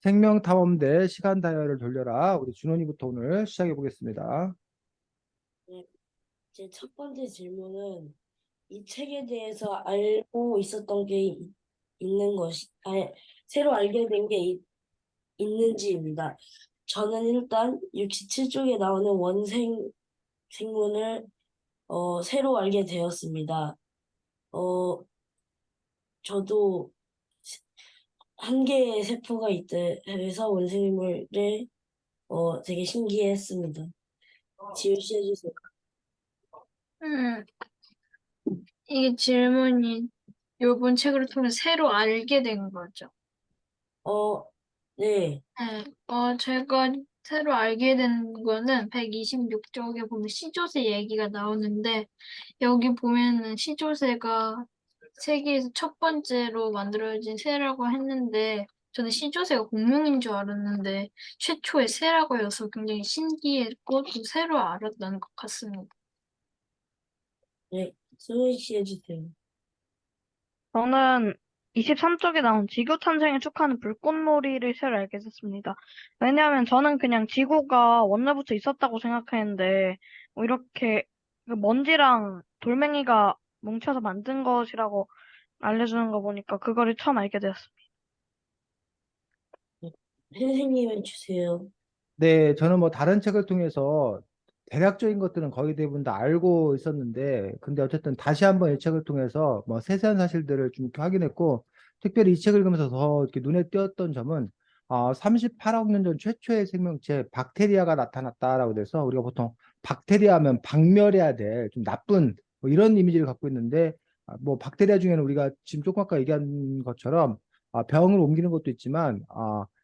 생명탐험대 시간 다이얼을 돌려라. 우리 준원이부터 오늘 시작해 보겠습니다. 네, 제 첫 번째 질문은 이 책에 대해서 알고 있었던 게 있는 것이, 새로 알게 된 게 있는지입니다. 저는 일단 67쪽에 나오는 생문을 새로 알게 되었습니다. 어, 저도 한 개의 세포가 있다 해서 원생물을 되게 신기했습니다. 지우 씨 해주세요. 음, 이게 질문이 요번 책을 통해 새로 알게 된 거죠. 어, 네, 네, 제가 새로 알게 된 거는 126쪽에 보면 시조새 얘기가 나오는데, 여기 보면은 시조새가 세계에서 첫 번째로 만들어진 새라고 했는데, 저는 시조새가 공룡인 줄 알았는데, 최초의 새라고 해서 굉장히 신기했고, 또 새로 알았던 것 같습니다. 네, 승훈 씨 해주세요. 저는 23쪽에 나온 지구 탄생을 축하하는 불꽃놀이를 새로 알게 됐습니다. 왜냐하면 저는 그냥 지구가 원래부터 있었다고 생각했는데, 이렇게 그 먼지랑 돌멩이가 뭉쳐서 만든 것이라고 알려주는 거 보니까 그거를 처음 알게 되었습니다. 네, 선생님 해주세요. 네, 저는 뭐 다른 책을 통해서 대략적인 것들은 거의 대부분 다 알고 있었는데, 근데 어쨌든 다시 한번 이 책을 통해서 뭐 세세한 사실들을 좀 이렇게 확인했고, 특별히 이 책을 읽으면서 더 이렇게 눈에 띄었던 점은 38억 년 전 최초의 생명체 박테리아가 나타났다라고 돼서 우리가 보통 박테리아 하면 박멸해야 될 좀 나쁜 뭐 이런 이미지를 갖고 있는데 뭐 박테리아 중에는 우리가 지금 조금 아까 얘기한 것처럼 병을 옮기는 것도 있지만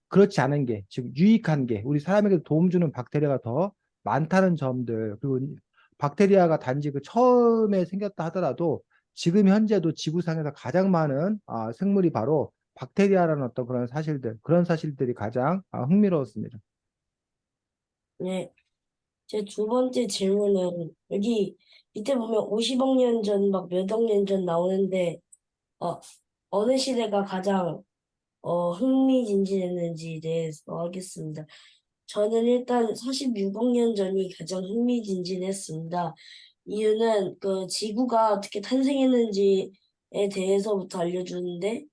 그렇지 않은 게, 즉 유익한 게, 우리 사람에게 도움 주는 박테리아가 더 많다는 점들, 그리고 박테리아가 단지 그 처음에 생겼다 하더라도 지금 현재도 지구상에서 가장 많은 생물이 바로 박테리아라는 어떤 그런 사실들, 그런 사실들이 가장 흥미로웠습니다. 네, 제 두 번째 질문은 여기 밑에 보면 50억 년 전, 막 몇 억 년 전 나오는데 어, 어느 시대가 가장 흥미진진했는지에 대해서 하겠습니다. 저는 일단 46억 년 전이 가장 흥미진진했습니다. 이유는 그 지구가 어떻게 탄생했는지에 대해서부터 알려주는데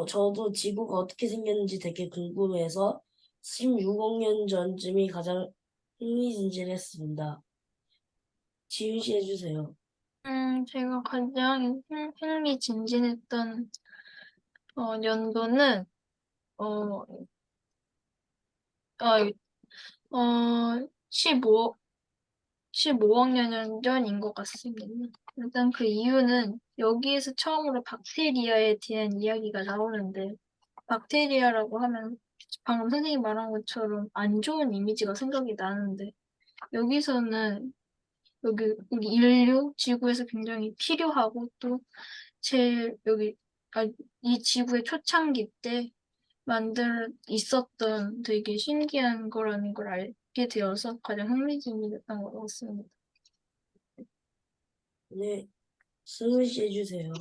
저도 지구가 어떻게 생겼는지 되게 궁금해서 16억 년 전쯤이 가장 흥미진진했습니다. 지윤 씨 해주세요. 제가 가장 흥미진진했던 연도는 어, 어, 15, 15억 년 전인 것 같습니다. 일단 그 이유는 여기에서 처음으로 박테리아에 대한 이야기가 나오는데, 박테리아라고 하면 방금 선생님 말한 것처럼 안 좋은 이미지가 생각이 나는데, 여기서는 여기 우리 인류 지구에서 굉장히 필요하고 또 여기 이 지구의 초창기 때 있었던 되게 신기한 거라는 걸 알게 되어서 가장 흥미진진했던 것 같습니다. 네, 승훈 씨 해주세요.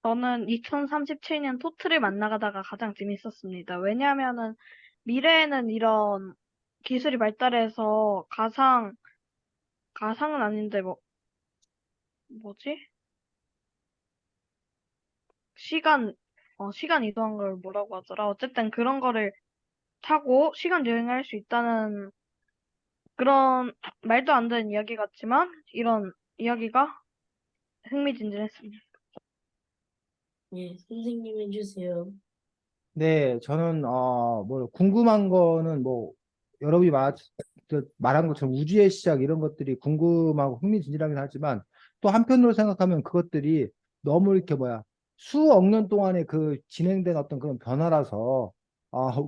저는 2037년 토트를 만나가다가 가장 재밌었습니다. 왜냐하면은 미래에는 이런 기술이 발달해서 가상은 아닌데 뭐지? 시간, 시간 이동한 걸 뭐라고 하더라? 어쨌든 그런 거를 타고 시간 여행을 할 수 있다는 그런 말도 안 되는 이야기 같지만 이런 이야기가 흥미진진했습니다. 네, 선생님 해주세요. 네, 저는 뭐 궁금한 거는 뭐 여러분이 말한 것처럼 우주의 시작 이런 것들이 궁금하고 흥미진진하긴 하지만 또 한편으로 생각하면 그것들이 너무 이렇게 수억 년 동안에 그 진행된 어떤 그런 변화라서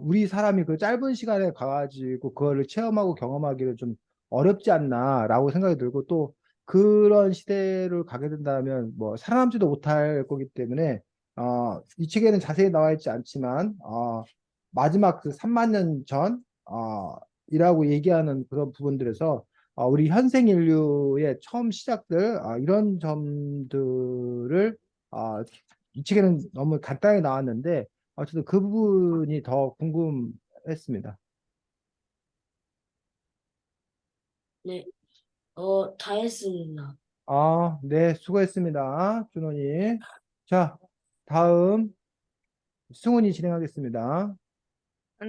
우리 사람이 그 짧은 시간에 가가지고 그거를 체험하고 경험하기를 좀 어렵지 않나라고 생각이 들고 또 그런 시대를 가게 된다면 뭐 살아남지도 못할 거기 때문에 이 책에는 자세히 나와 있지 않지만, 마지막 그 3만 년 전, 이라고 얘기하는 그런 부분들에서, 우리 현생 인류의 처음 시작들, 이런 점들을, 이 책에는 너무 간단히 나왔는데, 어쨌든 그 부분이 더 궁금했습니다. 네, 다 했습니다. 네, 수고했습니다. 준원이. 자, 다음 승훈이 진행하겠습니다.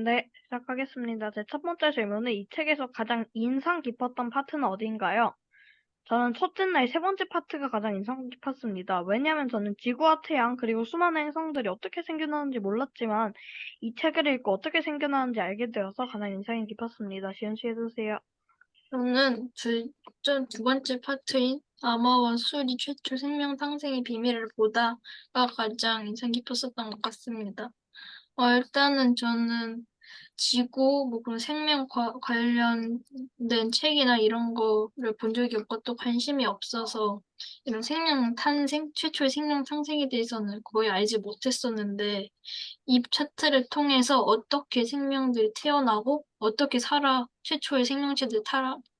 네, 시작하겠습니다. 제 첫 번째 질문은 이 책에서 가장 인상 깊었던 파트는 어디인가요? 저는 첫째 날 세 번째 파트가 가장 인상 깊었습니다. 왜냐하면 저는 지구와 태양 그리고 수많은 행성들이 어떻게 생겨나는지 몰랐지만 이 책을 읽고 어떻게 생겨나는지 알게 되어서 가장 인상이 깊었습니다. 지은 씨 해주세요. 저는 두 번째 파트인 아마와 수리 최초 생명 탄생의 비밀을 보다가 가장 인상 깊었었던 것 같습니다. 일단은 저는 지구, 뭐 그런 생명 관련된 책이나 이런 거를 본 적이 없고 또 관심이 없어서 이런 생명 탄생, 최초의 생명 탄생에 대해서는 거의 알지 못했었는데 이 차트를 통해서 어떻게 생명들이 태어나고 어떻게 최초의 생명체들이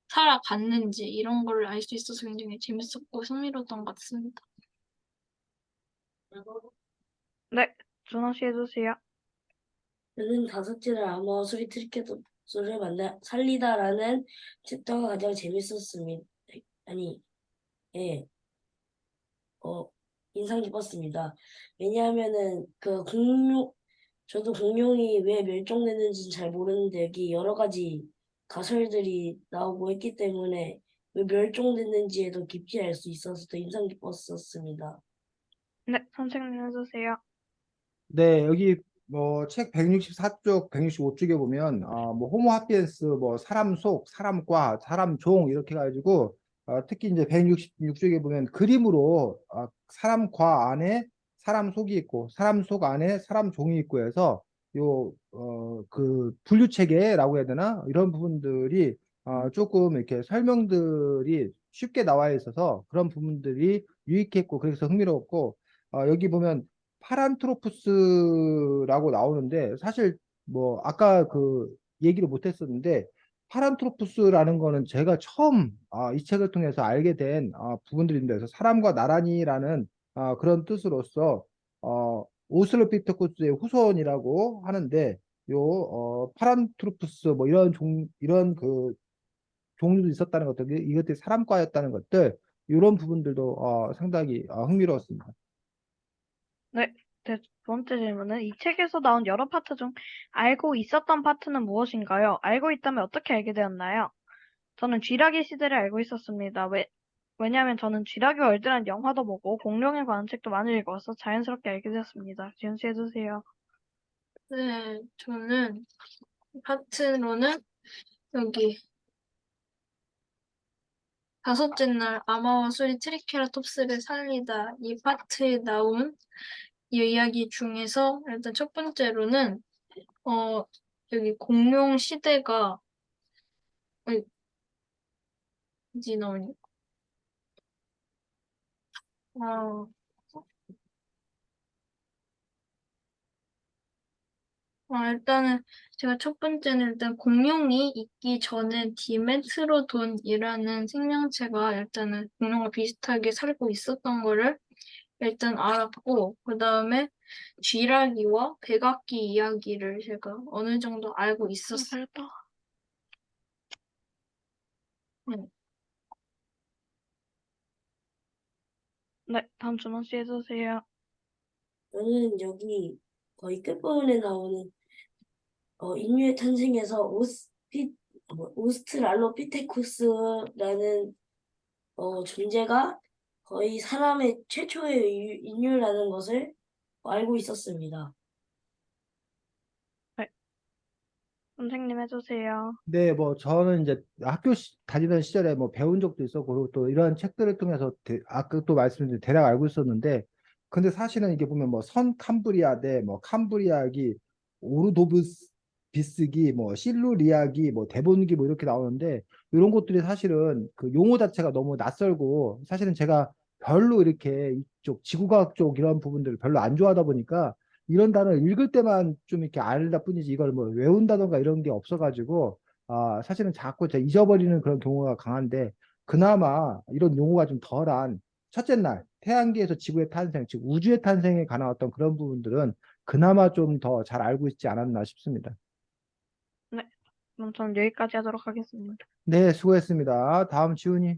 살아갔는지 이런 걸 알 수 있어서 굉장히 재밌었고 흥미로웠던 것 같습니다. 네, 준호 씨 해주세요. 저는 다섯째를 아마 수리 트리케토스를 살리다라는 챕터가 가장 재밌었습니다. 아니, 예, 어, 인상 깊었습니다. 왜냐하면은 저도 공룡이 왜 멸종됐는지는 잘 모르는데 여기 여러 가지 가설들이 나오고 했기 때문에 왜 멸종됐는지에 더 깊이 알 수 있어서 더 인상 깊었었습니다. 네, 선생님 해주세요. 네, 여기 뭐 책 164쪽, 165쪽에 보면 뭐 호모 하피엔스 뭐 사람 속, 사람 과, 사람 종 이렇게 해가지고 특히 이제 166쪽에 보면 그림으로 사람 과 안에 사람 속이 있고 사람 속 안에 사람 종이 있고 해서 요 그 분류 체계라고 해야 되나 이런 부분들이 조금 이렇게 설명들이 쉽게 나와 있어서 그런 부분들이 유익했고 그래서 흥미로웠고 여기 보면 파란트로푸스라고 나오는데 사실 뭐 아까 그 얘기를 못했었는데 파란트로푸스라는 거는 제가 처음 이 책을 통해서 알게 된 부분들인데 그래서 사람과 나란히라는 그런 뜻으로서 오슬로피테쿠스의 후손이라고 하는데 요 파란트로푸스 뭐 이런 그 종류도 있었다는 것들 이것들이 사람과였다는 것들 이런 부분들도 상당히 흥미로웠습니다. 네, 두 번째 질문은 이 책에서 나온 여러 파트 중 알고 있었던 파트는 무엇인가요? 알고 있다면 어떻게 알게 되었나요? 저는 쥐라기 시대를 알고 있었습니다. 왜냐하면 저는 쥐라기 월드라는 영화도 보고 공룡에 관한 책도 많이 읽어서 자연스럽게 알게 되었습니다. 지은 씨 해주세요. 네, 저는 파트로는 여기 다섯째 날 아마와 수리 트리케라톱스를 살리다 이 파트에 나온 이 이야기 중에서 일단 첫 번째로는 여기 공룡 시대가 어디 나오니? 어, 일단은 제가 첫 번째는 일단 공룡이 있기 전에 디메트로돈이라는 생명체가 일단은 공룡과 비슷하게 살고 있었던 거를 일단 알았고, 그 다음에 쥐라기와 백악기 이야기를 제가 어느 정도 알고 있었어요. 네. 네, 다음 준호 씨 해주세요. 저는 여기 거의 끝부분에 나오는 인류의 탄생에서 오스트랄로피테쿠스라는 존재가 거의 사람의 최초의 인류라는 것을 알고 있었습니다. 네, 선생님 해주세요. 네, 뭐 저는 이제 다니던 시절에 뭐 배운 적도 있었고 그리고 또 이런 책들을 통해서 아까 또 말씀드린 대략 알고 있었는데 근데 사실은 이게 보면 뭐 선 캄브리아대 뭐 캄브리아기 오르도브스 비스기 뭐 실루리아기 뭐 데본기 뭐 이렇게 나오는데 이런 것들이 사실은 그 용어 자체가 너무 낯설고 사실은 제가 별로 이렇게 이쪽 지구과학 쪽 이런 부분들을 별로 안 좋아하다 보니까 이런 단어를 읽을 때만 좀 이렇게 알다 뿐이지 이걸 뭐 외운다던가 이런 게 없어가지고 사실은 자꾸 제가 잊어버리는 그런 경우가 강한데 그나마 이런 용어가 좀 덜한 첫째 날 태양계에서 지구의 탄생, 즉 우주의 탄생에 관한 어떤 그런 부분들은 그나마 좀 더 잘 알고 있지 않았나 싶습니다. 네, 그럼 저는 여기까지 하도록 하겠습니다. 네, 수고했습니다. 다음 지훈이.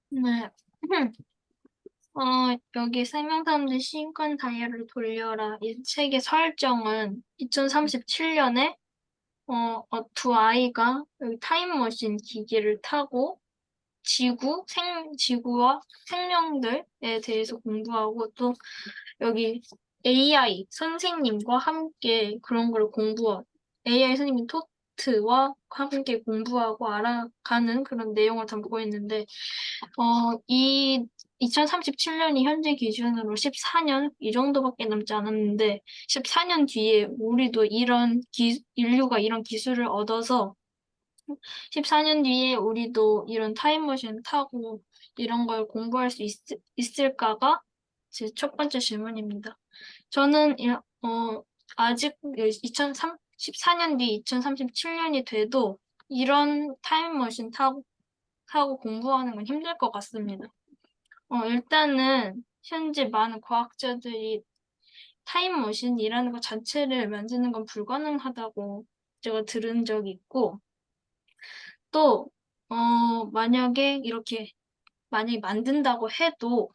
네. 여기 생명사람들 시간 다이얼을 돌려라. 이 책의 설정은 2037년에 두 아이가 여기 타임머신 기기를 타고 지구와 생명들에 대해서 공부하고 또 여기 AI 선생님과 함께 그런 걸 AI 선생님 토트와 함께 공부하고 알아가는 그런 내용을 담고 있는데, 이 2037년이 현재 기준으로 14년 이 정도밖에 남지 않았는데, 14년 뒤에 우리도 인류가 이런 기술을 얻어서 14년 뒤에 우리도 이런 타임머신 타고 이런 걸 공부할 수 있을까가 제 첫 번째 질문입니다. 저는 아직 2014년 뒤 2037년이 돼도 이런 타임머신 타고 공부하는 건 힘들 것 같습니다. 일단은 현재 많은 과학자들이 타임머신이라는 것 자체를 만드는 건 불가능하다고 제가 들은 적이 있고, 또, 만약에 만든다고 해도,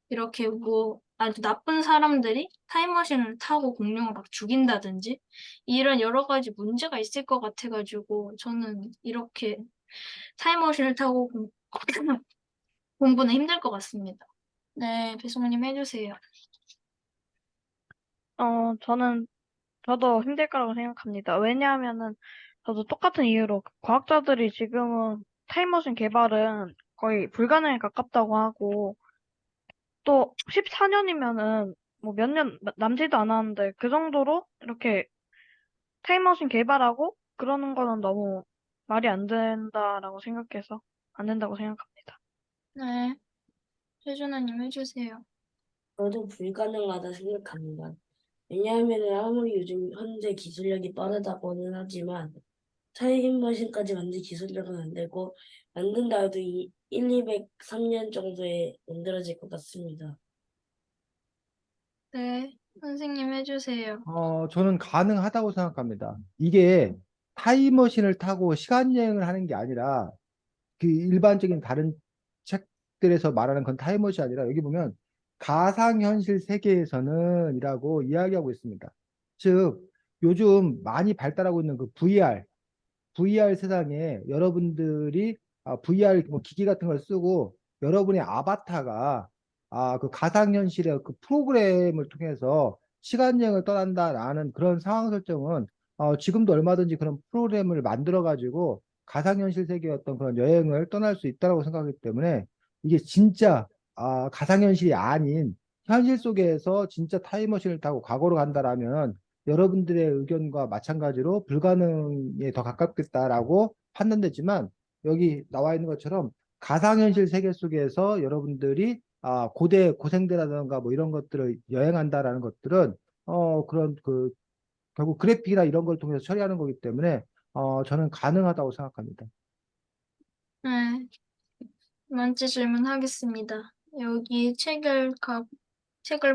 이렇게 뭐, 아주 나쁜 사람들이 타임머신을 타고 공룡을 막 죽인다든지, 이런 여러 가지 문제가 있을 것 같아가지고, 저는 이렇게 타임머신을 타고 공부는 힘들 것 같습니다. 네, 배송님 해주세요. 저도 힘들 거라고 생각합니다. 왜냐하면은, 저도 똑같은 이유로 과학자들이 지금은 타임머신 개발은 거의 불가능에 가깝다고 하고, 또 14년이면은 뭐 몇 년 남지도 않았는데 그 정도로 이렇게 타임머신 개발하고 그러는 거는 너무 말이 안 된다라고 생각해서 안 된다고 생각합니다. 네, 최준아님 해주세요. 저도 불가능하다 생각합니다. 왜냐하면 아무리 요즘 현재 기술력이 빠르다고는 하지만 타임머신까지 만들 기술력은 안 되고 만든다 해도 200~3년 정도에 만들어질 것 같습니다. 네, 선생님 해주세요. 저는 가능하다고 생각합니다. 이게 타임머신을 타고 시간 여행을 하는 게 아니라 그 일반적인 다른 책들에서 말하는 그런 타임머신이 아니라 여기 보면 가상현실 세계에서는 이라고 이야기하고 있습니다. 즉, 요즘 많이 발달하고 있는 그 VR 세상에 여러분들이 VR 뭐 기기 같은 걸 쓰고 여러분의 아바타가 그 가상현실의 그 프로그램을 통해서 시간 여행을 떠난다라는 그런 상황 설정은 지금도 얼마든지 그런 프로그램을 만들어 가지고 가상현실 세계의 어떤 그런 여행을 떠날 수 있다고 생각하기 때문에 이게 진짜 가상현실이 아닌 현실 속에서 진짜 타임머신을 타고 과거로 간다라면 여러분들의 의견과 마찬가지로 불가능에 더 가깝겠다라고 판단되지만 여기 나와 있는 것처럼 가상현실 세계 속에서 여러분들이 고대 고생대라든가 뭐 이런 것들을 여행한다라는 것들은 그런 그 결국 그래픽이나 이런 걸 통해서 처리하는 거기 때문에 저는 가능하다고 생각합니다. 네, 두 번째 질문 하겠습니다. 여기 책을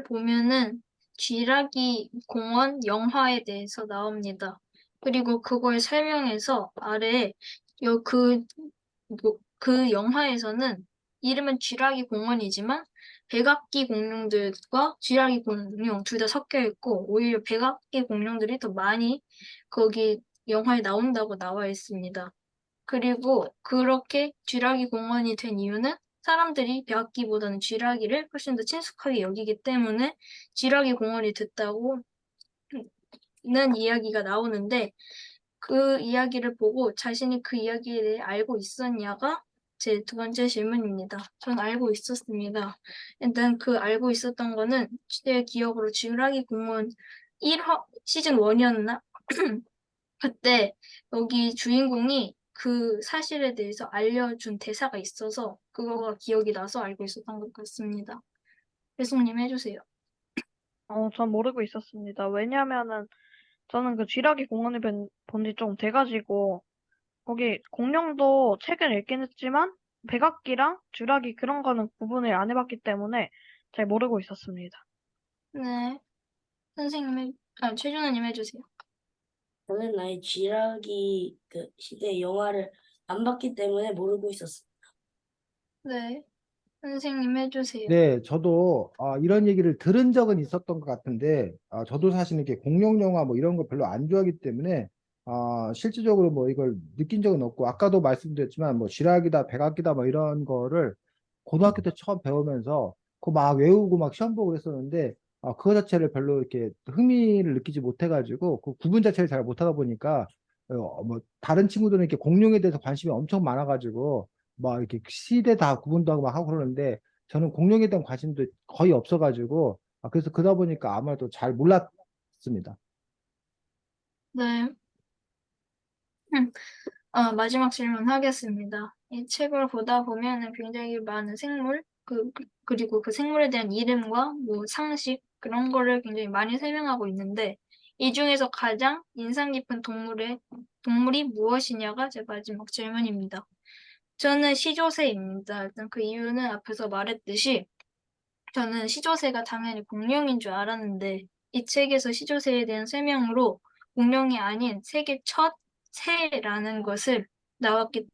보면은 쥐라기 공원 영화에 대해서 나옵니다. 그리고 그걸 설명해서 아래에 그 영화에서는 이름은 쥐라기 공원이지만 백악기 공룡들과 쥐라기 공룡 둘 다 섞여 있고 오히려 백악기 공룡들이 더 많이 거기 영화에 나온다고 나와 있습니다. 그리고 그렇게 쥐라기 공원이 된 이유는 사람들이 백악기보다는 쥐라기를 훨씬 더 친숙하게 여기기 때문에 쥐라기 공원이 됐다고 는 이야기가 나오는데 그 이야기를 보고 자신이 그 이야기에 대해 알고 있었냐가 제 두 번째 질문입니다. 전 알고 있었습니다. 일단 그 알고 있었던 거는 제 기억으로 쥐라기 공원 1화 시즌 1이었나? 그때 여기 주인공이 그 사실에 대해서 알려준 대사가 있어서 그거가 기억이 나서 알고 있었던 것 같습니다. 배송님 해주세요. 전 모르고 있었습니다. 왜냐면은 저는 그 쥐라기 공원을 본 지 좀 돼가지고 거기 공룡도 책을 읽긴 했지만 백악기랑 쥐라기 그런 거는 구분을 안 해봤기 때문에 잘 모르고 있었습니다. 네, 선생님 최준호님 해주세요. 저는 아예 쥐라기 그 시대 영화를 안 봤기 때문에 모르고 있었어요. 네, 선생님 해주세요. 네, 저도 이런 얘기를 들은 적은 있었던 것 같은데, 저도 사실 이렇게 공룡 영화 뭐 이런 거 별로 안 좋아하기 때문에 실질적으로 뭐 이걸 느낀 적은 없고, 아까도 말씀드렸지만 뭐 쥐락이다, 백악기다 뭐 이런 거를 고등학교 때 처음 배우면서 그거 막 외우고 막 시험 보고 그랬었는데, 그거 자체를 별로 이렇게 흥미를 느끼지 못해가지고 그 구분 자체를 잘 못하다 보니까 뭐 다른 친구들은 이렇게 공룡에 대해서 관심이 엄청 많아가지고 막 이렇게 시대 다 구분도 하고 막 하고 그러는데 저는 공룡에 대한 관심도 거의 없어가지고 그래서 그러다 보니까 아무래도 잘 몰랐습니다. 네. 마지막 질문 하겠습니다. 이 책을 보다 보면은 굉장히 많은 생물, 그리고 그 생물에 대한 이름과 뭐 상식, 그런 거를 굉장히 많이 설명하고 있는데, 이 중에서 가장 인상 깊은 동물이 무엇이냐가 제 마지막 질문입니다. 저는 시조새입니다. 일단 그 이유는 앞에서 말했듯이, 저는 시조새가 당연히 공룡인 줄 알았는데 이 책에서 시조새에 대한 설명으로 공룡이 아닌 세계 첫 새라는 것을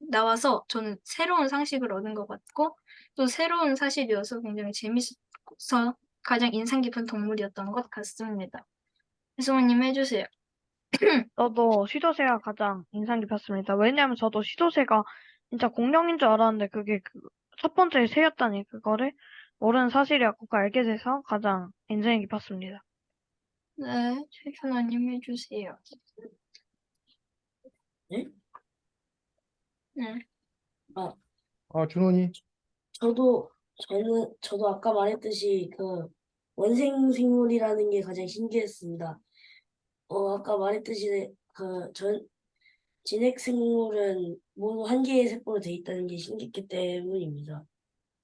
나와서 저는 새로운 상식을 얻은 것 같고 또 새로운 사실이어서 굉장히 재밌어서 가장 인상 깊은 동물이었던 것 같습니다. 이승우님 해주세요. 저도 시조새가 가장 인상 깊었습니다. 왜냐하면 저도 시조새가 진짜 공룡인 줄 알았는데 그게 그 첫 번째 새였다니 그거를 모르는 사실이었고 그걸 알게 돼서 가장 인상이 깊었습니다. 네, 최준호님 해주세요. 네? 네, 아, 준호니. 저도 아까 말했듯이 그 원생 생물이라는 게 가장 신기했습니다. 아까 말했듯이 진핵 생물은 모두 한 개의 세포로 돼 있다는 게 신기했기 때문입니다.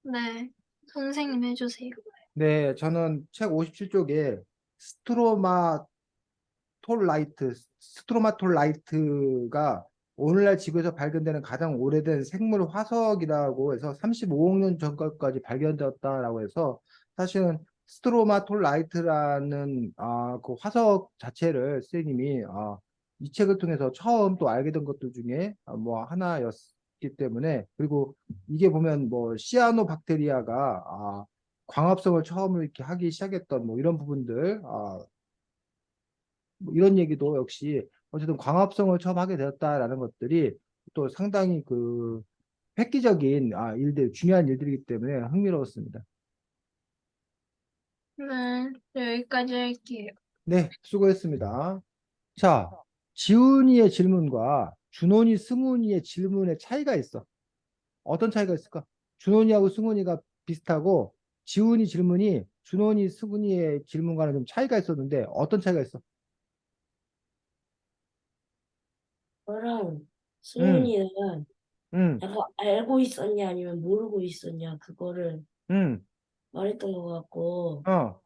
네, 선생님 해주세요. 네, 저는 책 57쪽에 스트로마톨라이트가 오늘날 지구에서 발견되는 가장 오래된 생물 화석이라고 해서 35억 년 전까지 발견되었다라고 해서 사실은 스트로마톨라이트라는 그 화석 자체를 선생님이 이 책을 통해서 처음 또 알게 된 것들 중에 뭐 하나였기 때문에 그리고 이게 보면 뭐 시아노박테리아가 광합성을 처음으로 이렇게 하기 시작했던 뭐 이런 부분들 뭐 이런 얘기도 역시 어쨌든 광합성을 처음 하게 되었다라는 것들이 또 상당히 그 획기적인 중요한 일들이기 때문에 흥미로웠습니다. 네, 여기까지 할게요. 네, 수고했습니다. 자, 지훈이의 질문과 준원이, 승훈이의 질문의 차이가 있어. 어떤 차이가 있을까? 준원이하고 승훈이가 비슷하고 지훈이 질문이 준원이, 승훈이의 질문과는 좀 차이가 있었는데 어떤 차이가 있어? 저랑 응, 승훈이는 응, 약간 알고 있었냐 아니면 모르고 있었냐 그거를 응, 말했던 것 같고 어,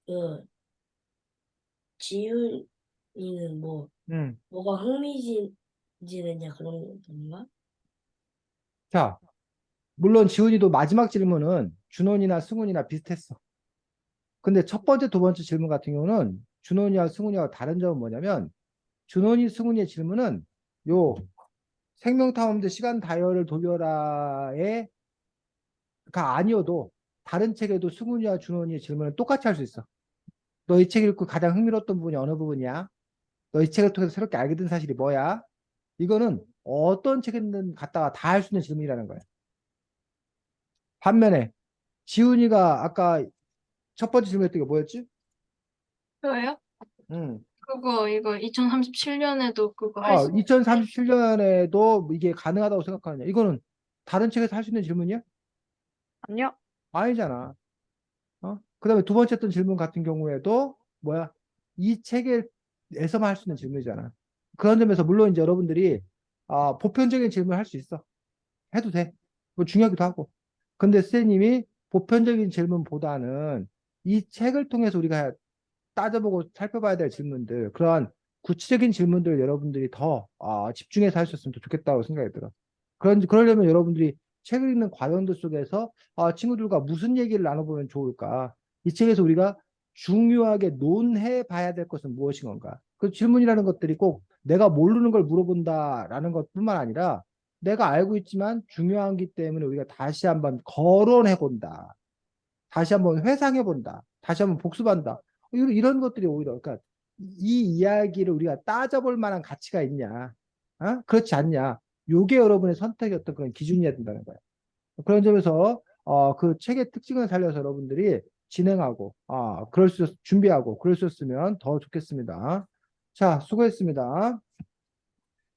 그 지훈이는 응. 뭐가 흥미진진했냐 그런 건가? 자, 물론 지훈이도 마지막 질문은 준원이나 승훈이나 비슷했어. 근데 첫 번째, 두 번째 질문 같은 경우는 준원이와 승훈이와 다른 점은 뭐냐면 준원이, 승훈이의 질문은 요 생명탐험대 시간 다이얼을 돌려라의 가 아니어도 다른 책에도 승훈이와 준원이의 질문을 똑같이 할 수 있어. 너 이 책 읽고 가장 흥미로웠던 부분이 어느 부분이야? 너 이 책을 통해서 새롭게 알게 된 사실이 뭐야? 이거는 어떤 책이든 갖다가 다 할 수 있는 질문이라는 거야. 반면에 지훈이가 아까 첫 번째 질문했던 게 뭐였지? 저요? 음. 이거 2037년에도 그거 할 수, 2037년에도 이게 가능하다고 생각하느냐? 이거는 다른 책에서 할 수 있는 질문이야? 아니요. 아니잖아. 그다음에 두 번째 했던 질문 같은 경우에도 뭐야? 이 책에서만 할 수 있는 질문이잖아. 그런 점에서 물론 이제 여러분들이 보편적인 질문을 할 수 있어. 해도 돼. 뭐 중요하기도 하고. 근데 선생님이 보편적인 질문보다는 이 책을 통해서 우리가 따져보고 살펴봐야 될 질문들, 그러한 구체적인 질문들 여러분들이 더 집중해서 하셨으면 좋겠다고 생각이 들어. 그러려면 여러분들이 책을 읽는 과정들 속에서 친구들과 무슨 얘기를 나눠보면 좋을까? 이 책에서 우리가 중요하게 논해 봐야 될 것은 무엇인 건가? 그 질문이라는 것들이 꼭 내가 모르는 걸 물어본다라는 것뿐만 아니라 내가 알고 있지만 중요하기 때문에 우리가 다시 한번 거론해 본다. 다시 한번 회상해 본다. 다시 한번 복습한다. 이런 것들이 오히려 그러니까 이 이야기를 우리가 따져볼 만한 가치가 있냐? 어? 그렇지 않냐? 요게 여러분의 선택이었던 그런 기준이어야 된다는 거예요. 그런 점에서 그 책의 특징을 살려서 여러분들이 진행하고 준비하고 그럴 수 있으면 더 좋겠습니다. 자, 수고했습니다.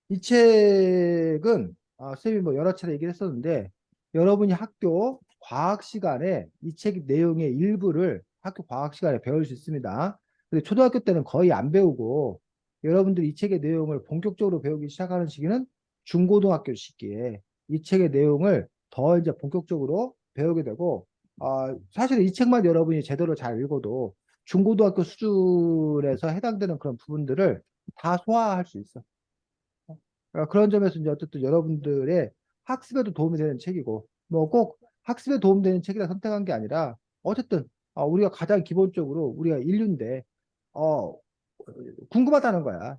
이 책은 쌤이 뭐 여러 차례 얘기를 했었는데 여러분이 학교 과학 시간에 이 책 내용의 일부를 학교 과학 시간에 배울 수 있습니다. 근데 초등학교 때는 거의 안 배우고 여러분들이 이 책의 내용을 본격적으로 배우기 시작하는 시기는 중고등학교 시기에 이 책의 내용을 더 이제 본격적으로 배우게 되고 사실 이 책만 여러분이 제대로 잘 읽어도 중고등학교 수준에서 해당되는 그런 부분들을 다 소화할 수 있어. 그런 점에서 이제 어쨌든 여러분들의 학습에도 도움이 되는 책이고, 뭐 꼭 학습에 도움되는 책이라 선택한 게 아니라, 어쨌든, 우리가 가장 기본적으로 우리가 인류인데, 어, 궁금하다는 거야.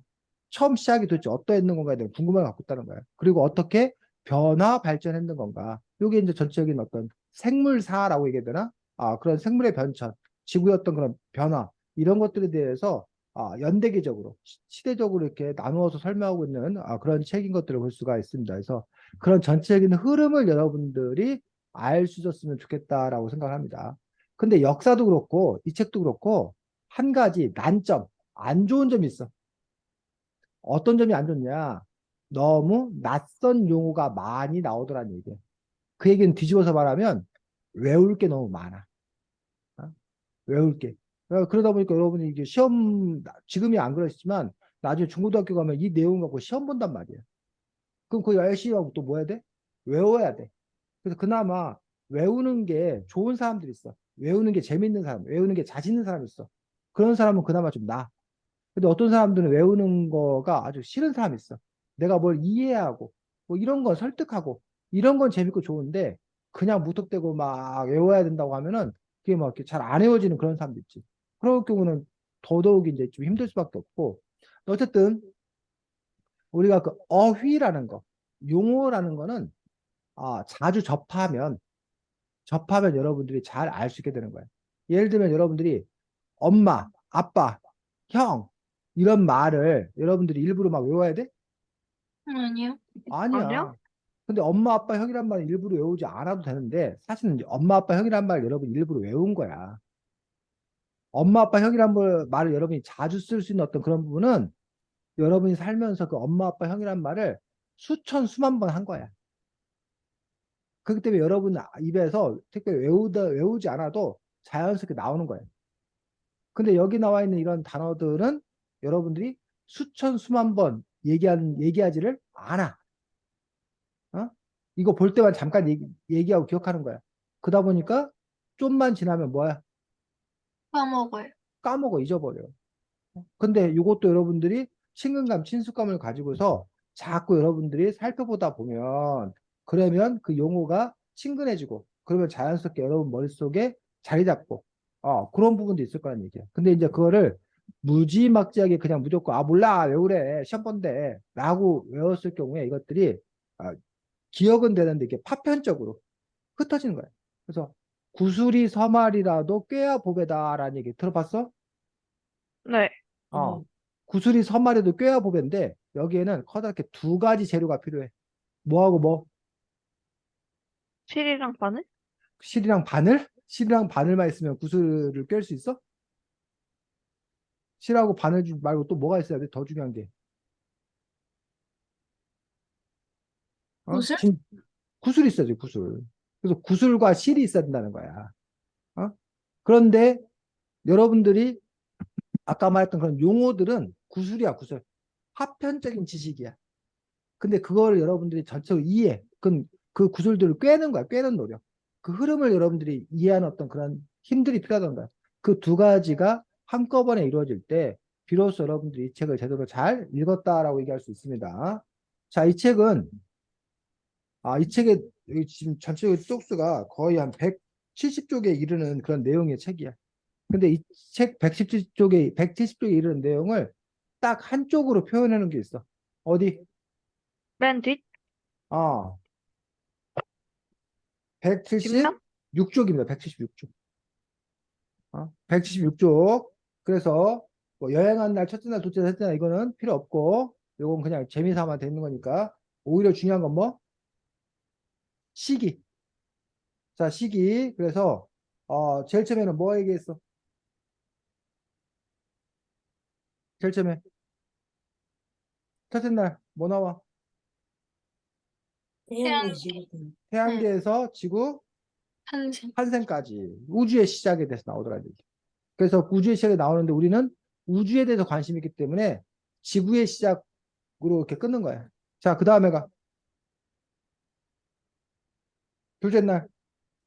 처음 시작이 도대체 어떠했는 건가에 대한 궁금함을 갖고 있다는 거야. 그리고 어떻게 변화 발전했는 건가. 이게 이제 전체적인 어떤 생물사라고 얘기해야 되나? 그런 생물의 변천, 지구의 어떤 그런 변화, 이런 것들에 대해서 연대기적으로, 시대적으로 이렇게 나누어서 설명하고 있는 그런 책인 것들을 볼 수가 있습니다. 그래서 그런 전체적인 흐름을 여러분들이 알 수 있었으면 좋겠다라고 생각합니다. 근데 역사도 그렇고, 이 책도 그렇고, 한 가지 난점, 안 좋은 점이 있어. 어떤 점이 안 좋냐? 너무 낯선 용어가 많이 나오더라는 얘기야. 그 얘기는 뒤집어서 말하면 외울 게 너무 많아. 어? 외울 게. 그러다 보니까 여러분이 이게 시험, 지금이 안 그러시지만 나중에 중고등학교 가면 이 내용 갖고 시험 본단 말이야. 그럼 그 열심히 하고 또 뭐 해야 돼? 외워야 돼. 그래서 그나마 외우는 게 좋은 사람들이 있어. 외우는 게 재밌는 사람, 외우는 게 자신 있는 사람이 있어. 그런 사람은 그나마 좀 나아. 근데 어떤 사람들은 외우는 거가 아주 싫은 사람이 있어. 내가 뭘 이해하고, 뭐 이런 건 설득하고, 이런 건 재밌고 좋은데, 그냥 무턱대고 막 외워야 된다고 하면은, 그게 막 잘 안 외워지는 그런 사람도 있지. 그럴 경우는 더더욱 이제 좀 힘들 수밖에 없고, 어쨌든, 우리가 그 어휘라는 거, 용어라는 거는, 자주 접하면 여러분들이 잘 알 수 있게 되는 거예요. 예를 들면 여러분들이 엄마, 아빠, 형 이런 말을 여러분들이 일부러 막 외워야 돼? 아니요. 아니야? 아니야. 근데 엄마, 아빠, 형이란 말을 일부러 외우지 않아도 되는데 사실은 이제 엄마, 아빠, 형이란 말을 여러분 일부러 외운 거야. 엄마, 아빠, 형이란 말을 여러분이 자주 쓸 수 있는 어떤 그런 부분은 여러분이 살면서 그 엄마, 아빠, 형이란 말을 수천, 수만 번 한 거야. 그렇기 때문에 여러분 입에서 특별히 외우지 않아도 자연스럽게 나오는 거예요. 근데 여기 나와 있는 이런 단어들은 여러분들이 수천 수만 번 얘기하지를 않아. 어? 이거 볼 때만 잠깐 얘기하고 기억하는 거야. 그러다 보니까 좀만 지나면 뭐야? 까먹어요. 까먹어, 잊어버려. 근데 이것도 여러분들이 친근감, 친숙감을 가지고서 자꾸 여러분들이 살펴보다 보면 그러면 그 용어가 친근해지고 그러면 자연스럽게 여러분 머릿속에 자리 잡고 그런 부분도 있을 거란 얘기야. 근데 이제 그거를 무지막지하게 그냥 무조건 몰라 왜 그래 시험 본대 라고 외웠을 경우에 이것들이 아, 기억은 되는데 이게 파편적으로 흩어지는 거야. 그래서 구슬이 서말이라도 꿰야 보배다라는 얘기 들어봤어? 네. 어, 구슬이 선말에도 꿰야 보배인데 여기에는 커다랗게 두 가지 재료가 필요해. 뭐하고 뭐? 실이랑 바늘? 실이랑 바늘? 실이랑 바늘만 있으면 구슬을 꿰 수 있어? 실하고 바늘 말고 또 뭐가 있어야 돼? 더 중요한 게. 어? 옷을? 구슬이 있어야지, 구슬. 그래서 구슬과 실이 있어야 된다는 거야. 어? 그런데 여러분들이 아까 말했던 그런 용어들은 구슬이야, 구슬. 파편적인 지식이야. 근데 그거를 여러분들이 전체적으로 이해, 그 구슬들을 꿰는 거야, 꿰는 노력. 그 흐름을 여러분들이 이해하는 어떤 그런 힘들이 필요하다는 거야. 그 두 가지가 한꺼번에 이루어질 때, 비로소 여러분들이 이 책을 제대로 잘 읽었다라고 얘기할 수 있습니다. 자, 이 책은, 이 책의 여기 지금 전체적인 쪽수가 거의 한 170쪽에 이르는 그런 내용의 책이야. 근데 이 책 170쪽에 이르는 내용을 딱 한쪽으로 표현해 놓은 게 있어. 어디? 맨 뒷? 아, 뒷면? 176쪽입니다. 176쪽. 176쪽. 그래서 뭐 여행한 날, 첫째 날, 둘째 날, 셋째 날 이거는 필요 없고, 이건 그냥 재미삼아 되는 거니까. 오히려 중요한 건 뭐? 시기. 자, 시기. 그래서 제일 처음에는 뭐 얘기했어? 제일 처음에 첫째 날 뭐 나와? 태양의 시간. 네, 태양계에서 지구 탄생. 탄생까지 우주의 시작에 대해서 나오더라고요. 그래서 우주의 시작에 나오는데 우리는 우주에 대해서 관심이 있기 때문에 지구의 시작으로 이렇게 끊는 거야. 자, 그 다음에가 둘째 날.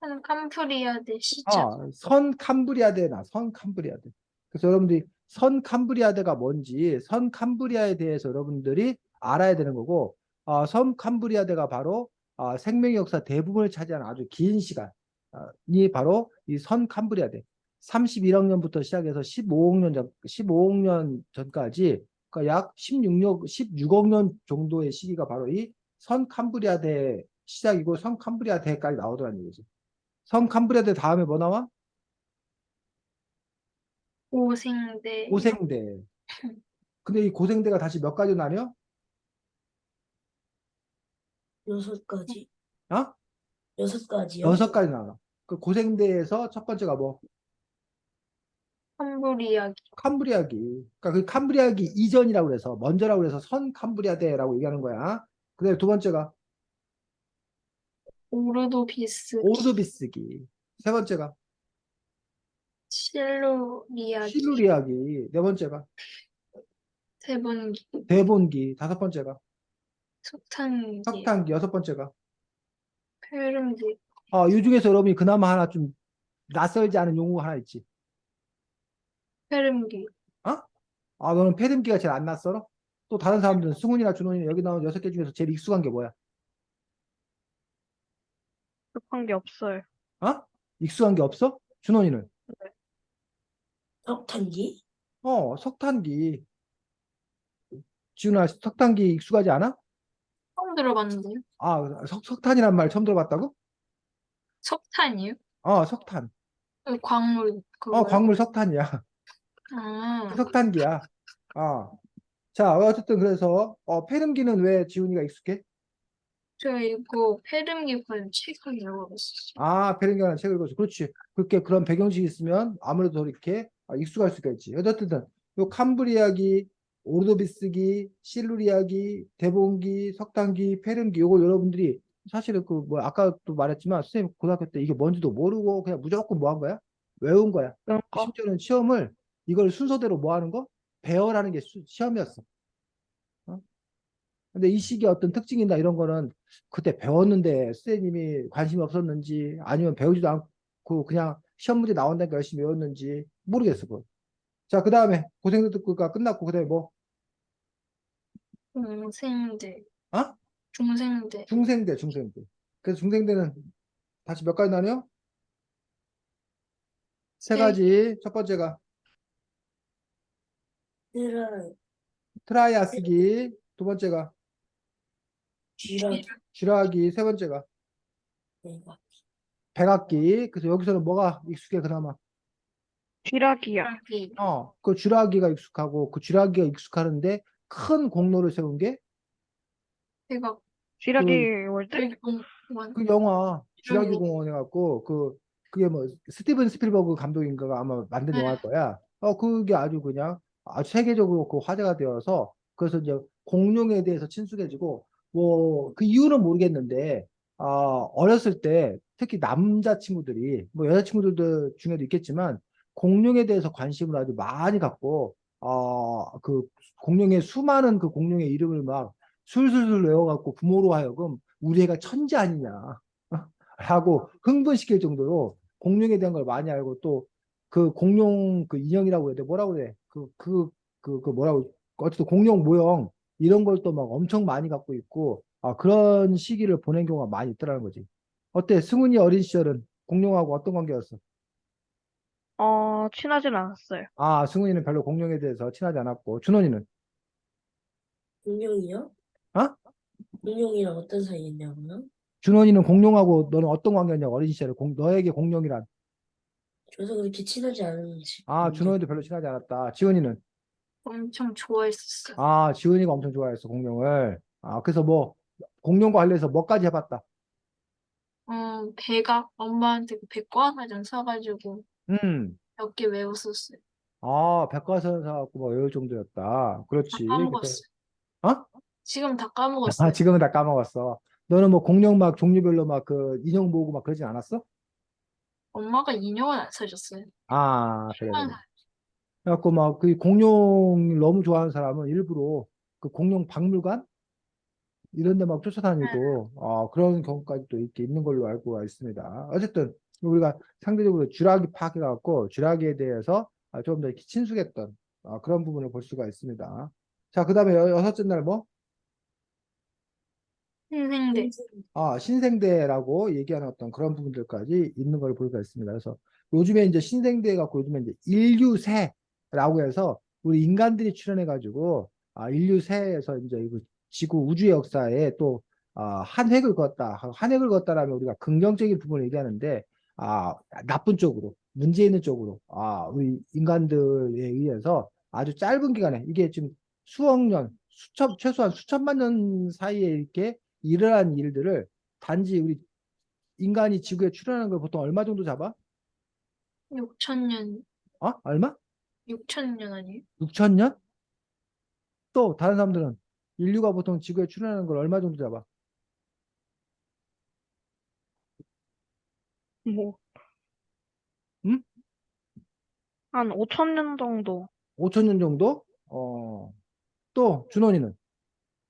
한 캄프리아대 시작. 선 캄브리아대나 선 캄브리아대. 그래서 여러분들이 선 캄브리아대가 뭔지 선 캄브리아에 대해서 여러분들이 알아야 되는 거고, 선 캄브리아대가 바로 생명의 역사 대부분을 차지하는 아주 긴 시간이 바로 이 선 캄브리아대. 31억 년부터 시작해서 15억 년 전까지, 그러니까 약 16억 년 정도의 시기가 바로 이 선 캄브리아대 시작이고 선 캄브리아대까지 나오더라는 얘기죠. 성 캄브리아대 다음에 뭐 나와? 고생대. 고생대. 근데 이 고생대가 다시 몇 가지로 나뉘어? 6가지. 어? 6가지요? 6가지 나눠. 그 고생대에서 첫 번째가 뭐? 캄브리아기. 캄브리아기. 그러니까 그 캄브리아기 이전이라고 그래서 먼저라고 그래서 선 캄브리아대라고 얘기하는 거야. 그다음에 두 번째가 오르도비스기. 오르도비스기. 세 번째가 실루리아기. 실루리아기. 네 번째가 세번기. 대본기. 다섯 번째가 석탄기. 석탄기. 여섯 번째가 페름기. 이 중에서 여러분이 그나마 하나 좀 낯설지 않은 용어가 하나 있지. 페름기. 어? 너는 패름기가 제일 안 낯설어? 또 다른 사람들은 승훈이나 준호이는 여기 나온 6개 중에서 제일 익숙한 게 뭐야? 급한 게 없어요. 익숙한 게 없어? 준호이는? 석탄기? 석탄기. 지훈아, 석탄기 익숙하지 않아? 처음 들어봤는데요. 석탄이란 말 처음 들어봤다고? 석탄이요? 석탄. 광물 그거요? 광물 석탄이야. 그 아, 석탄기야. 자, 어쨌든 그래서 패름기는 왜 지훈이가 익숙해? 저 이거 페름기 관련 책을 읽어봤었어요. 패름기라는 책을 읽어서 그렇지. 그렇게 그런 배경식이 있으면 아무래도 더 이렇게 익숙할 수가 있지. 어쨌든 요 캄브리아기, 오르도비스기, 실루리아기, 대본기, 석탄기, 페름기 요거 여러분들이 사실은 그 뭐 아까도 말했지만 선생님 고등학교 때 이게 뭔지도 모르고 그냥 무조건 뭐 한 거야? 외운 거야. 그런 거. 심지어는 시험을 이걸 순서대로 뭐 하는 거? 배열하는 게 시험이었어. 어? 근데 이 시기의 어떤 특징이나 이런 거는 그때 배웠는데 선생님이 관심이 없었는지 아니면 배우지도 않고 그냥 시험 문제 나온다니까 열심히 외웠는지 모르겠어. 그거. 자, 그 다음에 고생도가 끝났고 그 다음에 뭐? 중생대. 어? 중생대. 중생대. 그래서 중생대는 다시 몇 가지 나뉘어? 세 세, 가지. 첫 번째가 들은 트라이아스기, 두 번째가 쥐라 쥐라기, 세 번째가 내가 백악기. 그래서 여기서는 뭐가 익숙해 그나마? 쥐라기요. 쥐라기. 그 쥐라기가 익숙하고 그 쥐라기가 익숙하는데 큰 공로를 세운 게 제가 쥐라기 그, 월드? 그 영화 쥐라기 쥐라기 공원 해갖고 그게 뭐 스티븐 스필버그 감독인가가 아마 만든 네. 영화일 거야. 그게 아주 그냥 아주 세계적으로 그 화제가 되어서 그래서 이제 공룡에 대해서 친숙해지고 뭐 그 이유는 모르겠는데 어렸을 때 특히 남자 친구들이 뭐 여자 친구들도 중에도 있겠지만 공룡에 대해서 관심을 아주 많이 갖고 그 공룡의 수많은 그 공룡의 이름을 막 술술술 외워갖고 부모로 하여금 우리 애가 천재 아니냐 라고 흥분시킬 정도로 공룡에 대한 걸 많이 알고 또 그 공룡 그 인형이라고 해야 돼 뭐라고 그래 그 뭐라고 어쨌든 공룡 모형 이런 걸 또 막 엄청 많이 갖고 있고 그런 시기를 보낸 경우가 많이 있더라는 거지. 어때? 승훈이 어린 시절은 공룡하고 어떤 관계였어? 친하진 않았어요. 아, 승훈이는 별로 공룡에 대해서 친하지 않았고, 준원이는? 공룡이요? 어? 공룡이랑 어떤 사이였냐고요? 준원이는 공룡하고 너는 어떤 관계였냐고, 어린 시절에. 너에게 공룡이란. 저도 그렇게 친하지 않은 아, 관계. 준원이도 별로 친하지 않았다. 지원이는? 엄청 좋아했었어요. 아, 지원이가 엄청 좋아했어, 공룡을. 아, 그래서 뭐, 공룡과 관련해서 뭐까지 해봤다. 백악 엄마한테 그 백과사전 사가지고 음, 몇 개 외웠었어요. 아, 백과사전 사갖고 뭐 외울 정도였다. 다 그렇지. 그래서, 까먹었어요. 어? 지금 다 아, 까먹었어요. 지금은 다 까먹었어. 너는 뭐 공룡 막 종류별로 막 그 인형 모으고 막 그러진 않았어? 엄마가 인형은 안 사줬어요. 아, 그래, 만 그래. 그래갖고 막 그 공룡 너무 좋아하는 사람은 일부러 그 공룡 박물관 이런 데 막 쫓아다니고 그런 경우까지 또 이렇게 있는 걸로 알고 있습니다. 어쨌든 우리가 상대적으로 쥐라기 파악해 갖고 쥐라기에 대해서 좀 더 이렇게 친숙했던 그런 부분을 볼 수가 있습니다. 자, 그다음에 여섯째 날 뭐? 신생대. 신생대라고 얘기하는 어떤 그런 부분들까지 있는 걸 볼 수가 있습니다. 그래서 요즘에 이제 신생대 갖고 요즘에 이제 인류세라고 해서 우리 인간들이 출연해가지고 인류세에서 이제 이 지구 우주의 역사에 또 한 획을 걷다. 한 획을 걷다라면 우리가 긍정적인 부분을 얘기하는데 아, 나쁜 쪽으로 문제 있는 쪽으로 우리 인간들에 의해서 아주 짧은 기간에 이게 지금 수억 년, 최소한 수천만 년 사이에 이렇게 일어난 일들을 단지 우리 인간이 지구에 출현하는 걸 보통 얼마 정도 잡아? 6천년, 얼마? 6천년 아니에요? 6천 년? 또 다른 사람들은 인류가 보통 지구에 출현하는 걸 얼마 정도 잡아? 뭐, 응? 한 5천 년 정도. 5천 년 정도? 또 준원이는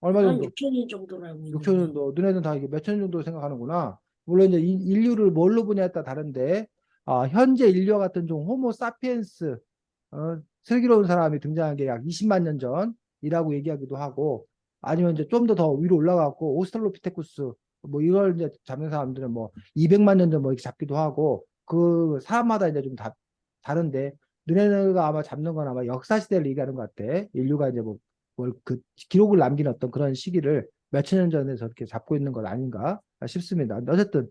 얼마 한 정도? 6천년 정도로 알고 6천 년 있는데. 정도. 너네는 다 이게 몇천 년 정도 생각하는구나. 물론 이제 인류를 뭘로 보냐에 따라 다른데 현재 인류와 같은 좀 호모 사피엔스 슬기로운 사람이 등장한 게 약 20만 년 전이라고 얘기하기도 하고 아니면 이제 좀 더 위로 올라가고 오스트랄로피테쿠스 뭐 이걸 이제 잡는 사람들은 뭐 200만 년 전 뭐 이렇게 잡기도 하고 그 사람마다 이제 좀 다른데 너네가 아마 잡는 건 아마 역사 시대를 얘기하는 것 같아. 인류가 이제 뭐 뭘 그 기록을 남긴 어떤 그런 시기를 몇천 년 전에 저렇게 잡고 있는 것 아닌가 싶습니다. 근데 어쨌든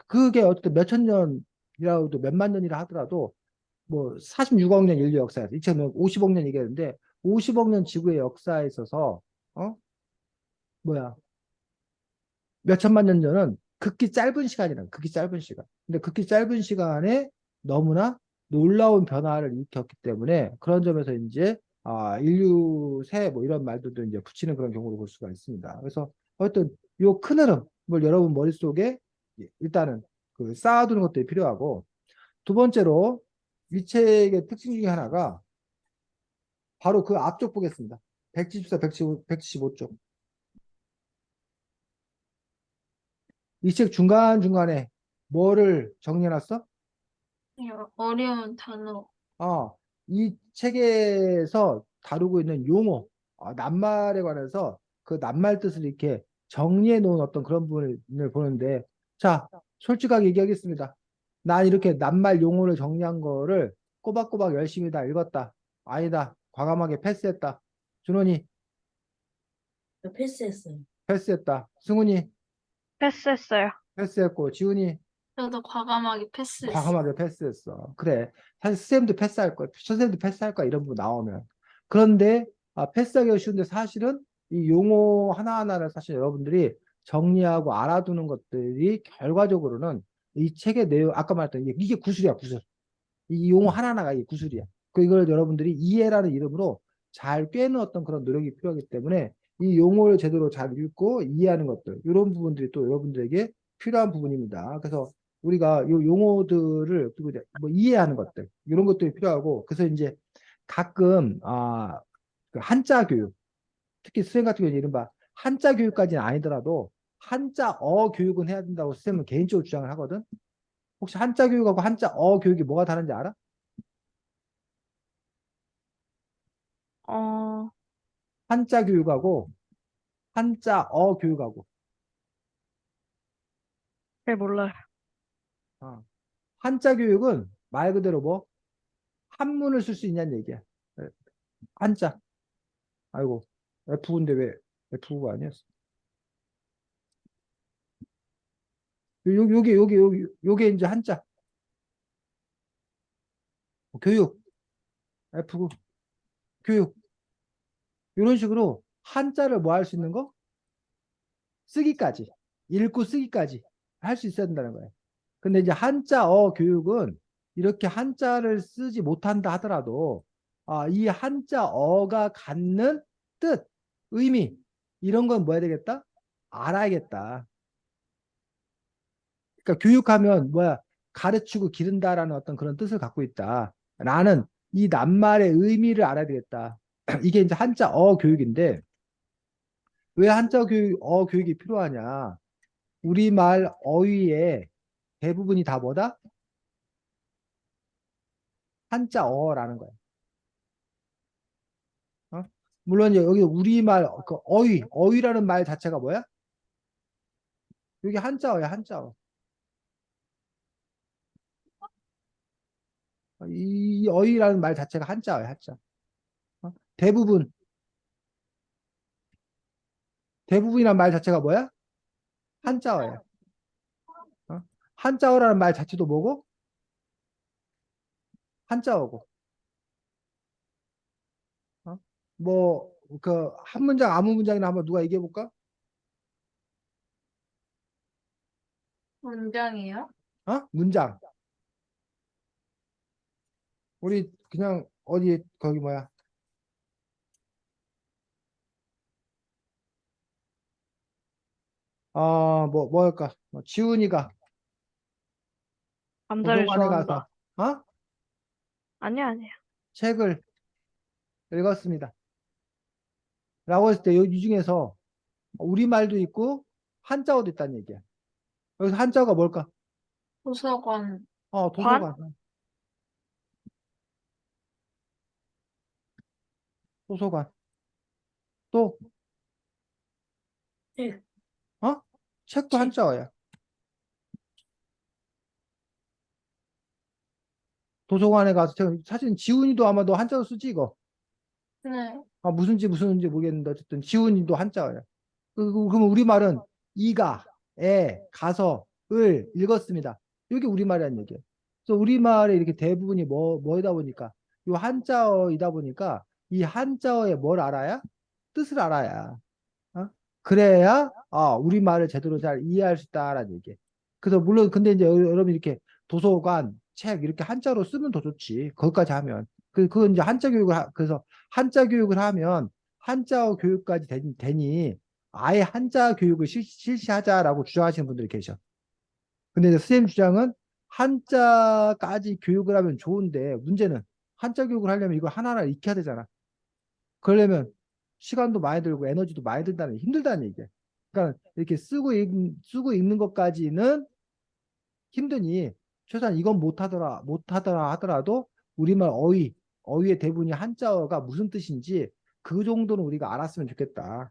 그게 어쨌든 몇천 년이라도 몇만 년이라 하더라도 뭐 46억 년 인류 역사에서 2050억 년 얘기했는데 50억 년 지구의 역사에 있어서 어 뭐야 몇 천만 년 전은 극히 짧은 시간이란 극히 짧은 시간. 근데 극히 짧은 시간에 너무나 놀라운 변화를 일으켰기 때문에 그런 점에서 이제 인류 새 뭐 이런 말들도 이제 붙이는 그런 경우를 볼 수가 있습니다. 그래서 어떤 요 큰 흐름을 여러분 머릿속에 일단은 그 쌓아두는 것도 필요하고 두 번째로 이 책의 특징 중에 하나가 바로 그 앞쪽 보겠습니다. 174, 175쪽. 이 책 중간중간에 뭐를 정리해놨어? 어려운 단어. 어, 이 책에서 다루고 있는 용어, 낱말에 관해서 그 낱말 뜻을 이렇게 정리해 놓은 어떤 그런 부분을 보는데, 자, 솔직하게 얘기하겠습니다. 난 이렇게 낱말 용어를 정리한 거를 꼬박꼬박 열심히 다 읽었다. 아니다. 과감하게 패스했다. 준원이 패스했어요. 패스했다. 승훈이 패스했어요. 패스했고, 지훈이 저도 과감하게 패스했어요. 과감하게 패스했어. 그래. 사실 쌤도 패스할 거야. 선생님도 패스할 거야. 이런 부분 나오면. 그런데 패스하기가 쉬운데 사실은 이 용어 하나하나를 사실 여러분들이 정리하고 알아두는 것들이 결과적으로는 이 책의 내용, 아까 말했던 이게 구술이야, 구술. 이 용어 하나하나가 이게 구술이야. 이걸 여러분들이 이해라는 이름으로 잘 꿰는 어떤 그런 노력이 필요하기 때문에 이 용어를 제대로 잘 읽고 이해하는 것들, 이런 부분들이 또 여러분들에게 필요한 부분입니다. 그래서 우리가 이 용어들을 그리고 이제 뭐 이해하는 것들, 이런 것들이 필요하고, 그래서 이제 가끔 그 한자 교육, 특히 수행 같은 경우는 이른바 한자 교육까지는 아니더라도 한자어 교육은 해야 된다고 쌤은 개인적으로 주장을 하거든. 혹시 한자 교육하고 한자어 교육이 뭐가 다른지 알아? 어, 한자 교육하고 한자어 교육하고 잘 몰라요. 어. 한자 교육은 말 그대로 뭐 한문을 쓸 수 있냐는 얘기야. 예, 한자. 아이고, F인데 왜 F가 아니었어? 요게 이제 한자. 교육, F고, 교육. 이런 식으로 한자를 뭐 할 수 있는 거? 쓰기까지. 읽고 쓰기까지 할 수 있어야 된다는 거예요. 근데 이제 한자어 교육은 이렇게 한자를 쓰지 못한다 하더라도 이 한자어가 갖는 뜻, 의미 이런 건 뭐 해야 되겠다? 알아야겠다. 그러니까 교육하면 뭐야? 가르치고 기른다라는 어떤 그런 뜻을 갖고 있다. 라는 이 낱말의 의미를 알아야 되겠다. 이게 이제 한자어 교육인데 왜 한자 교육이 필요하냐? 우리말 어휘의 대부분이 다 뭐다? 한자어라는 거야. 어? 물론 이제 여기 우리말 그 어휘라는 말 자체가 뭐야? 여기 한자어야, 한자어. 이 어휘라는 말 자체가 한자어야, 한자. 어? 대부분이란 말 자체가 뭐야? 한자어야. 어? 한자어라는 말 자체도 뭐고? 한자어고. 어? 뭐, 그, 한 문장, 아무 문장이나 한번 누가 얘기해 볼까? 문장이요? 문장. 우리 그냥 어디, 거기 뭐야? 뭐랄까? 지훈이가 남자를 도서관에 가서, 좋아한다. 어? 아니야, 아니야. 책을 읽었습니다. 라고 했을 때 이 중에서 우리말도 있고 한자어도 있다는 얘기야. 여기서 한자어가 뭘까? 도서관, 관? 도서관. 도서관. 또, 책, 어? 책도 책. 한자어야. 도서관에 가서 사실 지훈이도 아마 너 한자어 쓰지 이거. 네, 무슨지 모르겠는데 어쨌든 지훈이도 한자어야. 그러면 우리말은 이가, 가서, 을 읽었습니다. 이게 우리말이라는 얘기예요. 그래서 우리말의 이렇게 대부분이 뭐이다 보니까 이 한자어이다 보니까 이 한자어에 뭘 알아야? 뜻을 알아야. 어? 그래야 우리말을 제대로 잘 이해할 수 있다라는 얘기예요. 그래서 물론 근데 이제 여러분 이렇게 도서관, 책 이렇게 한자로 쓰면 더 좋지. 거기까지 하면. 그건 이제 한자 교육을 그래서 한자 교육을 하면 한자어 교육까지 되니 아예 한자 교육을 실시하자라고 주장하시는 분들이 계셔. 근데 이제 선생님 주장은 한자까지 교육을 하면 좋은데 문제는 한자 교육을 하려면 이걸 하나하나 익혀야 되잖아. 그러려면 시간도 많이 들고 에너지도 많이 든다는 힘들다는 얘기야. 그러니까 이렇게 쓰고 읽는 것까지는 힘드니 최소한 이건 못하더라 하더라도 우리말 어휘의 대부분이 한자어가 무슨 뜻인지 그 정도는 우리가 알았으면 좋겠다.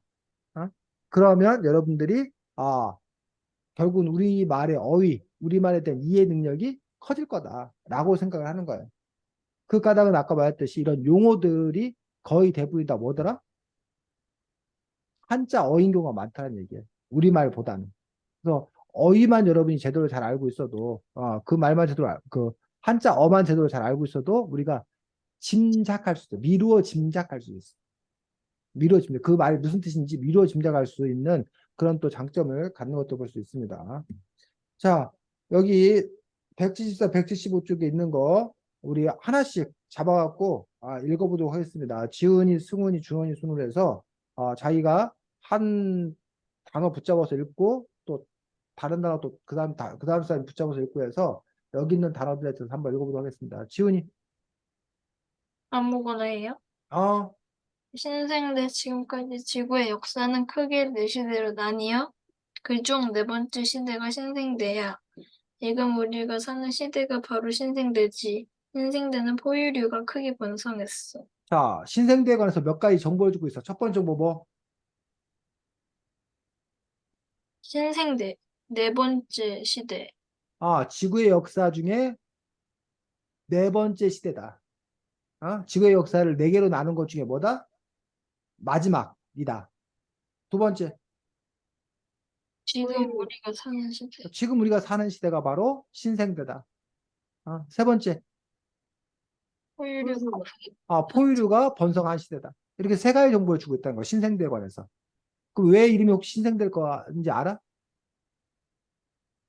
어? 그러면 여러분들이 결국은 우리말의 우리말에 대한 이해 능력이 커질 거다라고 생각을 하는 거예요. 그 까닭은 아까 말했듯이 이런 용어들이 거의 대부분이 다 뭐더라? 한자어인 경우가 많다는 얘기예요. 우리말보다는. 그래서 어휘만 여러분이 제대로 잘 알고 있어도 그 말만 제대로 그 한자어만 제대로 잘 알고 있어도 우리가 짐작할 수 있어. 미루어 짐작할 수 있어. 미루어 짐작. 그 말이 무슨 뜻인지 미루어 짐작할 수 있는 그런 또 장점을 갖는 것도 볼 수 있습니다. 자, 여기 174, 175 쪽에 있는 거 우리 하나씩 잡아갖고 읽어보도록 하겠습니다. 지은이, 승훈이, 준원이 순으로 해서 자기가 한 단어 붙잡아서 읽고 또 다른 단어 또 그다음 사람 붙잡아서 읽고 해서 여기 있는 단어들에 대해서 한번 읽어보도록 하겠습니다. 지은이, 아무거나 해요? 어, 신생대 지금까지 지구의 역사는 크게 네 시대로 나뉘어 그중 네 번째 시대가 신생대야. 지금 우리가 사는 시대가 바로 신생대지. 신생대는 포유류가 크게 번성했어. 자, 신생대에 관해서 몇 가지 정보를 주고 있어. 첫 번째 정보 뭐? 신생대, 네 번째 시대. 지구의 역사 중에 네 번째 시대다. 지구의 역사를 네 개로 나눈 것 중에 뭐다? 마지막이다. 두 번째, 지금 포유류. 우리가 사는 시대. 지금 우리가 사는 시대가 바로 신생대다. 세 번째, 포유류가 포유류가 번성한 시대다. 이렇게 세 가지 정보를 주고 있다는 거, 신생대에 관해서. 그럼 왜 이름이 혹시 신생될 거인지 알아?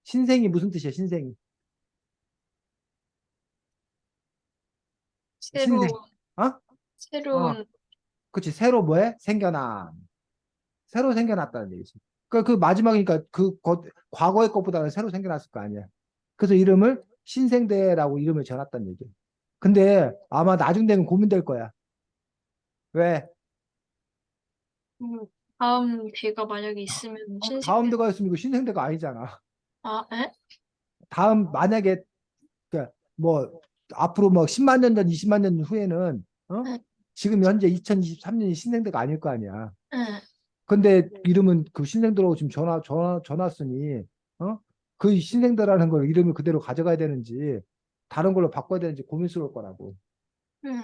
신생이 무슨 뜻이야, 신생이? 신생. 새로운, 어? 어, 새로운, 그치. 새로 뭐해? 생겨남. 새로 생겨났다는 얘기지. 그 마지막이니까 과거의 것보다는 새로 생겨났을 거 아니야. 그래서 이름을 신생대라고 이름을 지어놨다는 얘기야. 근데 아마 나중 되면 고민될 거야. 왜? 음, 다음 대가 만약에 있으면 다음 신생대, 대가 있으면 이거 신생대가 아니잖아. 에? 다음 만약에 그뭐 앞으로 뭐 10만 년 전, 20만 년 후에는 응, 지금 현재 2023년이 신생대가 아닐 거 아니야. 응, 근데 이름은 그 신생대라고 지금 전화 쓰니 어? 그 신생대라는 걸 이름을 그대로 가져가야 되는지 다른 걸로 바꿔야 되는지 고민스러울 거라고. 응,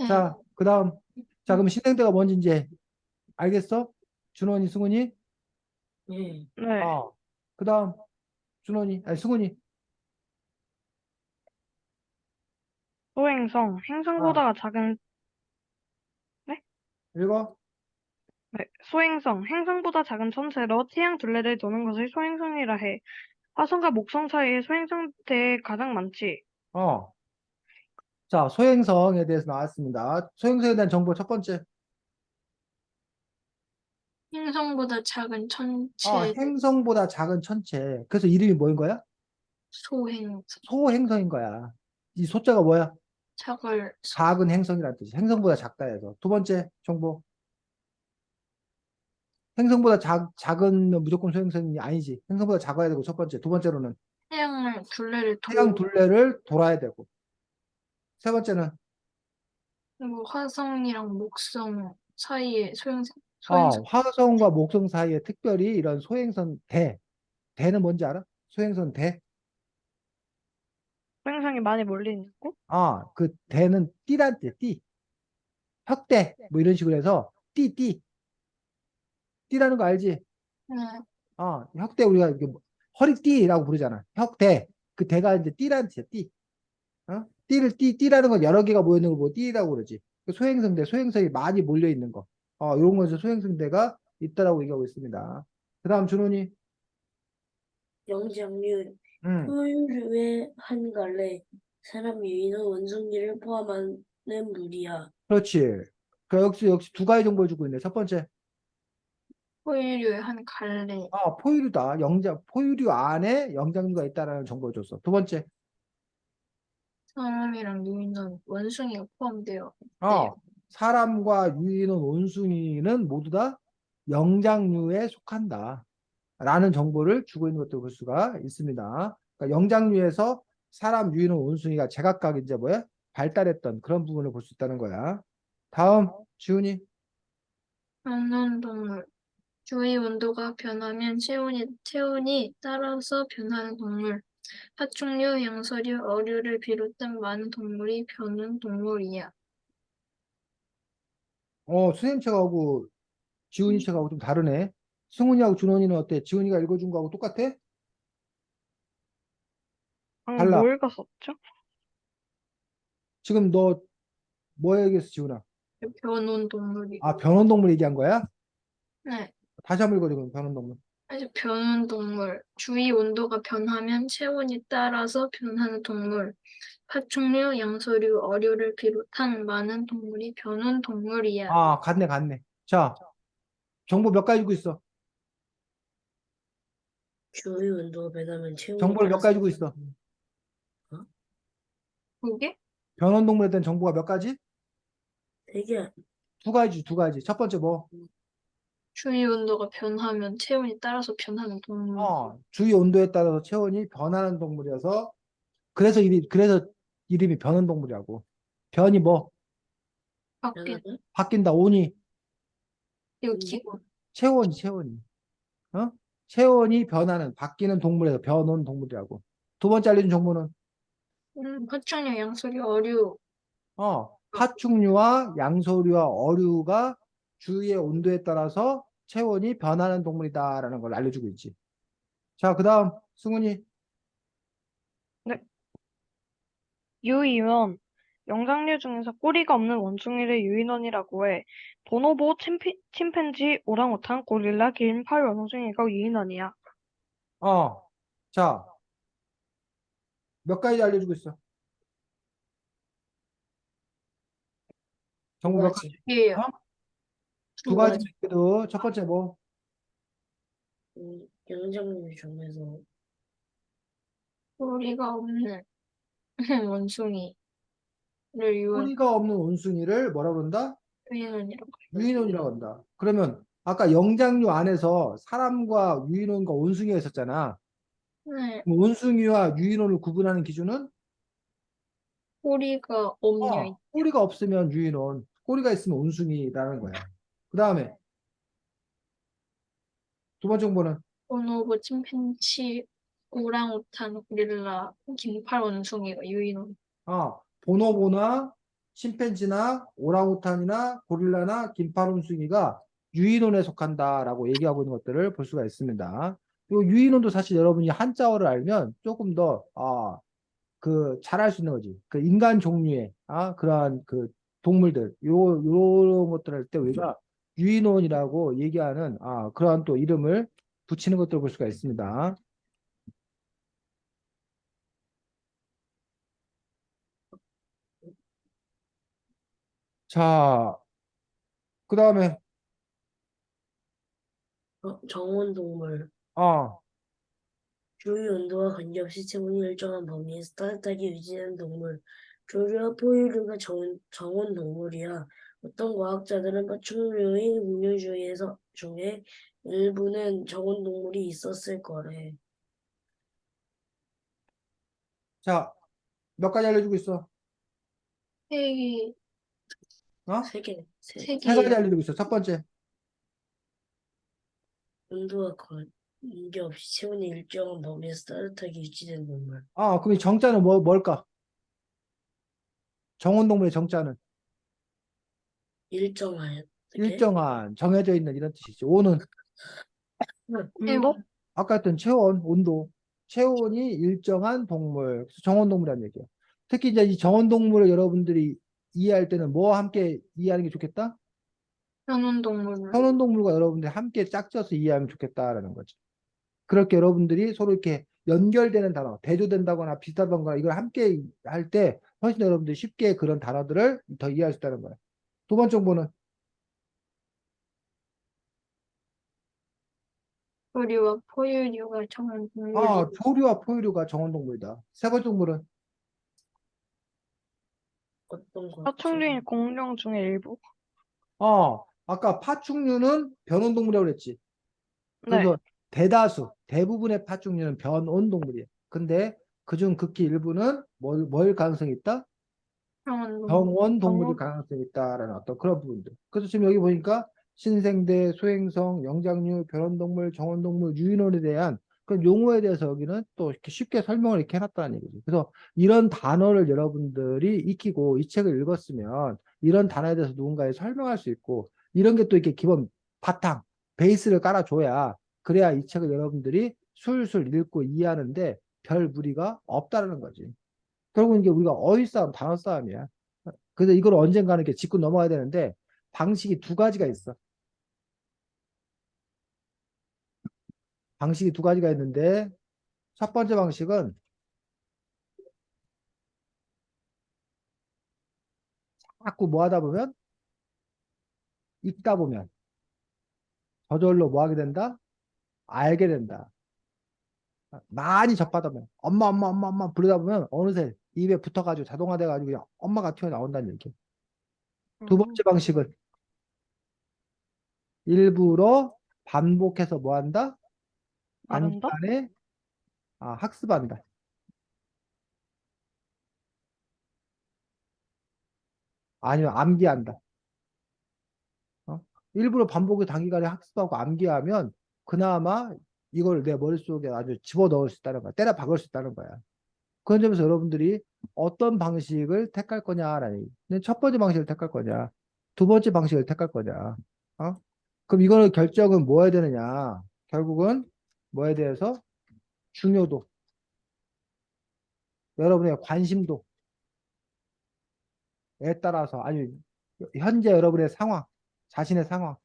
응. 자, 그다음 자 그럼 신생대가 뭔지 이제 알겠어? 준원이, 승훈이? 네. 네. 그다음 준원이, 아니 승훈이. 소행성, 아, 행성보다 작은, 네? 읽어. 네. 소행성, 행성보다 작은 천체로 태양 둘레를 도는 것을 소행성이라 해. 화성과 목성 사이에 소행성대에 가장 많지. 어. 자, 소행성에 대해서 나왔습니다. 소행성에 대한 정보 첫 번째. 행성보다 작은 천체 행성보다 작은 천체. 그래서 이름이 뭐인 거야? 소행성. 소행성인 거야. 이 소자가 뭐야? 작을, 작은 행성이라는 뜻이. 행성보다 작다 해서. 두 번째 정보. 행성보다 작은 무조건 소행성이 아니지. 행성보다 작아야 되고 첫 번째. 두 번째로는 태양을 둘레를 태양 둘레를 돌아야 되고. 세 번째는 그리고 화성이랑 목성 사이에 소행성, 화성과 목성 사이에 특별히 이런 소행성 대는 뭔지 알아? 소행성 대. 소행성이 많이 몰려 있는 곳? 그 대는 띠란 뜻, 띠. 혁대 뭐 이런 식으로 해서 띠라는 거 알지? 응, 혁대 우리가 이렇게 허리띠라고 부르잖아. 혁대. 그 대가 이제 띠라는 뜻이야, 띠. 띠라는 건 여러 개가 모여 있는 걸 뭐 띠라고 그러지. 그 소행성대, 소행성이 많이 몰려 있는 거. 이런 거에서 소행성대가 있다라고 얘기하고 있습니다. 그 다음 준호니. 영장류, 음, 포유류의 한 갈래, 사람 유인원 원숭이를 포함하는 무리야. 그렇지. 역시 두 가지 정보를 주고 있네. 첫 번째, 포유류의 한 갈래, 포유류다. 포유류 안에 영장류가 있다라는 정보를 줬어. 두 번째, 사람이랑 유인원 원숭이가 포함되어 있대요. 사람과 유인원, 원숭이는 모두 다 영장류에 속한다. 라는 정보를 주고 있는 것도 볼 수가 있습니다. 그러니까 영장류에서 사람, 유인원, 원숭이가 제각각 이제 뭐야? 발달했던 그런 부분을 볼 수 있다는 거야. 다음, 지훈이. 먹는 동물. 주위 온도가 변하면 체온이 따라서 변하는 동물. 파충류, 양서류, 어류를 비롯한 많은 동물이 변은 동물이야. 수생 책하고 지훈이 책하고 좀 다르네. 승훈이하고 준원이는 어때? 지훈이가 읽어준 거하고 똑같아? 방금 달라. 뭐 읽었었죠? 지금 너 뭐 얘기했어, 지훈아? 변온 동물이. 변온동물 얘기한 거야? 네. 다시 한번 읽어줘, 그럼 변온동물. 아주 변온 동물. 주위 온도가 변하면 체온이 따라서 변하는 동물. 파충류, 양서류, 어류를 비롯한 많은 동물이 변온 동물이야. 갔네. 자, 정보 몇 가지 주고 있어? 주위 온도가 변하면 체온이 정보를 몇 따라서 가지 주고 있어? 어? 그게? 변온동물에 대한 정보가 몇 가지? 되게 두 가지, 두 가지. 첫 번째 뭐? 주위 온도가 변하면 체온이 따라서 변하는 동물. 주위 온도에 따라서 체온이 변하는 동물이어서 그래서 이름이 변온 동물이라고. 변이 뭐? 바뀐, 변하면 바뀐다. 온이 이거 기본. 체온이. 어? 체온이 변하는 바뀌는 동물에서 변온 동물이라고. 두 번째 알려준 정보는 파충류, 양서류, 어류. 파충류와 양서류와 어류가 주위의 온도에 따라서 체온이 변하는 동물이다라는 걸 알려주고 있지. 자, 그다음 승훈이. 네. 유인원. 영장류 중에서 꼬리가 없는 원숭이를 유인원이라고 해. 보노보, 침팬지, 오랑우탄, 고릴라, 긴팔 원숭이가 유인원이야. 자, 몇 가지 알려주고 있어. 두 정보 몇 가지. 가지? 예, 어? 두 두 가지 가지. 도 첫 번째 뭐? 영장류 중에서 꼬리가 없는 원숭이를 유인, 꼬리가 없는 원숭이를 뭐라 그런다? 유인원이라고. 유인원이라고 한다. 그러면 아까 영장류 안에서 사람과 유인원과 원숭이가 있었잖아. 네, 그럼 원숭이와 유인원을 구분하는 기준은 꼬리가 없냐. 꼬리가 없으면 유인원, 꼬리가 있으면 원숭이라는 거야. 그 다음에 두 번째 정보는 보노보, 침팬지, 오랑우탄, 고릴라, 긴팔 원숭이가 유인원. 보노보나 침팬지나 오랑우탄이나 고릴라나 긴팔원숭이가 유인원에 속한다라고 얘기하고 있는 것들을 볼 수가 있습니다. 이 유인원도 사실 여러분이 한자어를 알면 조금 더 잘할 수 있는 거지. 그 인간 종류의 그러한 그 동물들 요런 것들 할 때 우리가 유인원이라고 얘기하는 그러한 또 이름을 붙이는 것들을 볼 수가 있습니다. 자, 그 다음에 정원동물. 어, 주위 온도와 관계없이 체온이 일정한 범위에서 따뜻하게 유지되는 동물. 조류와 포유류가 정원동물이야. 어떤 과학자들은 파충류의 분류 중에 일부는 정원동물이 있었을 거래. 자, 몇 가지 알려주고 있어. 세 개, 어? 세 개. 세 세 가지 개예요. 알려주고 있어. 첫 번째. 온도와 관계없이 체온이 일정한 범위에서 따뜻하게 유지되는 동물. 그럼 이 정자는 뭘까? 정원동물의 정자는 일정하게? 일정한, 정해져 있는 이런 뜻이지. 오는 온도? 아까 했던 체온, 온도. 체온이 일정한 동물. 그래서 정원동물이라는 얘기야. 특히 이제 이 정원동물을 여러분들이 이해할 때는 뭐와 함께 이해하는 게 좋겠다? 현원동물. 현원동물과 여러분들이 함께 짝져서 이해하면 좋겠다라는 거지. 그렇게 여러분들이 서로 이렇게 연결되는 단어, 대조된다거나 비슷하다거나 이걸 함께 할 때 훨씬 여러분들이 쉽게 그런 단어들을 더 이해할 수 있다는 거야. 두 번째 정보는 조류와 포유류가 정원동물이. 조류와 포유류가 정원동물이다. 세 번째 동물은 어떤 것 파충류인 공룡 중의 일부. 아까 파충류는 변온동물이라고 그랬지. 네. 그래서 대부분의 파충류는 변온동물이에요. 근데 그중 극히 일부는 뭘 가능성이 있다? 정원동물. 병원 동물일 정원? 가능성이 있다라는 어떤 그런 부분들. 그래서 지금 여기 보니까 신생대, 소행성, 영장류, 변온동물, 정원동물, 유인원에 대한 그 용어에 대해서 여기는 또 이렇게 쉽게 설명을 이렇게 해놨다는 얘기죠. 그래서 이런 단어를 여러분들이 익히고 이 책을 읽었으면 이런 단어에 대해서 누군가에 설명할 수 있고 이런 게 또 이렇게 기본 바탕, 베이스를 깔아줘야 그래야 이 책을 여러분들이 술술 읽고 이해하는데 별 무리가 없다라는 거지. 결국은 이게 우리가 어휘 싸움, 단어 싸움이야. 그래서 이걸 언젠가는 이렇게 짚고 넘어가야 되는데 방식이 두 가지가 있어. 방식이 두 가지가 있는데 첫 번째 방식은 자꾸 뭐 하다 보면 읽다 보면 저절로 뭐 하게 된다? 알게 된다. 많이 접하다 보면 엄마 부르다 보면 어느새 입에 붙어가지고 자동화돼 가지고 그냥 엄마가 튀어나온다는 얘기. 두 번째 방식은 일부러 반복해서 뭐 한다? 말한다? 단기간에 학습한다. 아니면 암기한다. 어? 일부러 반복을 단기간에 학습하고 암기하면 그나마 이걸 내 머릿속에 아주 집어넣을 수 있다는 거야. 때려 박을 수 있다는 거야. 그런 점에서 여러분들이 어떤 방식을 택할 거냐라는 얘기. 근데 첫 번째 방식을 택할 거냐, 두 번째 방식을 택할 거냐. 어? 그럼 이거는 결정은 뭐 해야 되느냐? 결국은 뭐에 대해서 중요도, 여러분의 관심도에 따라서 아니 현재 여러분의 상황, 자신의 상황에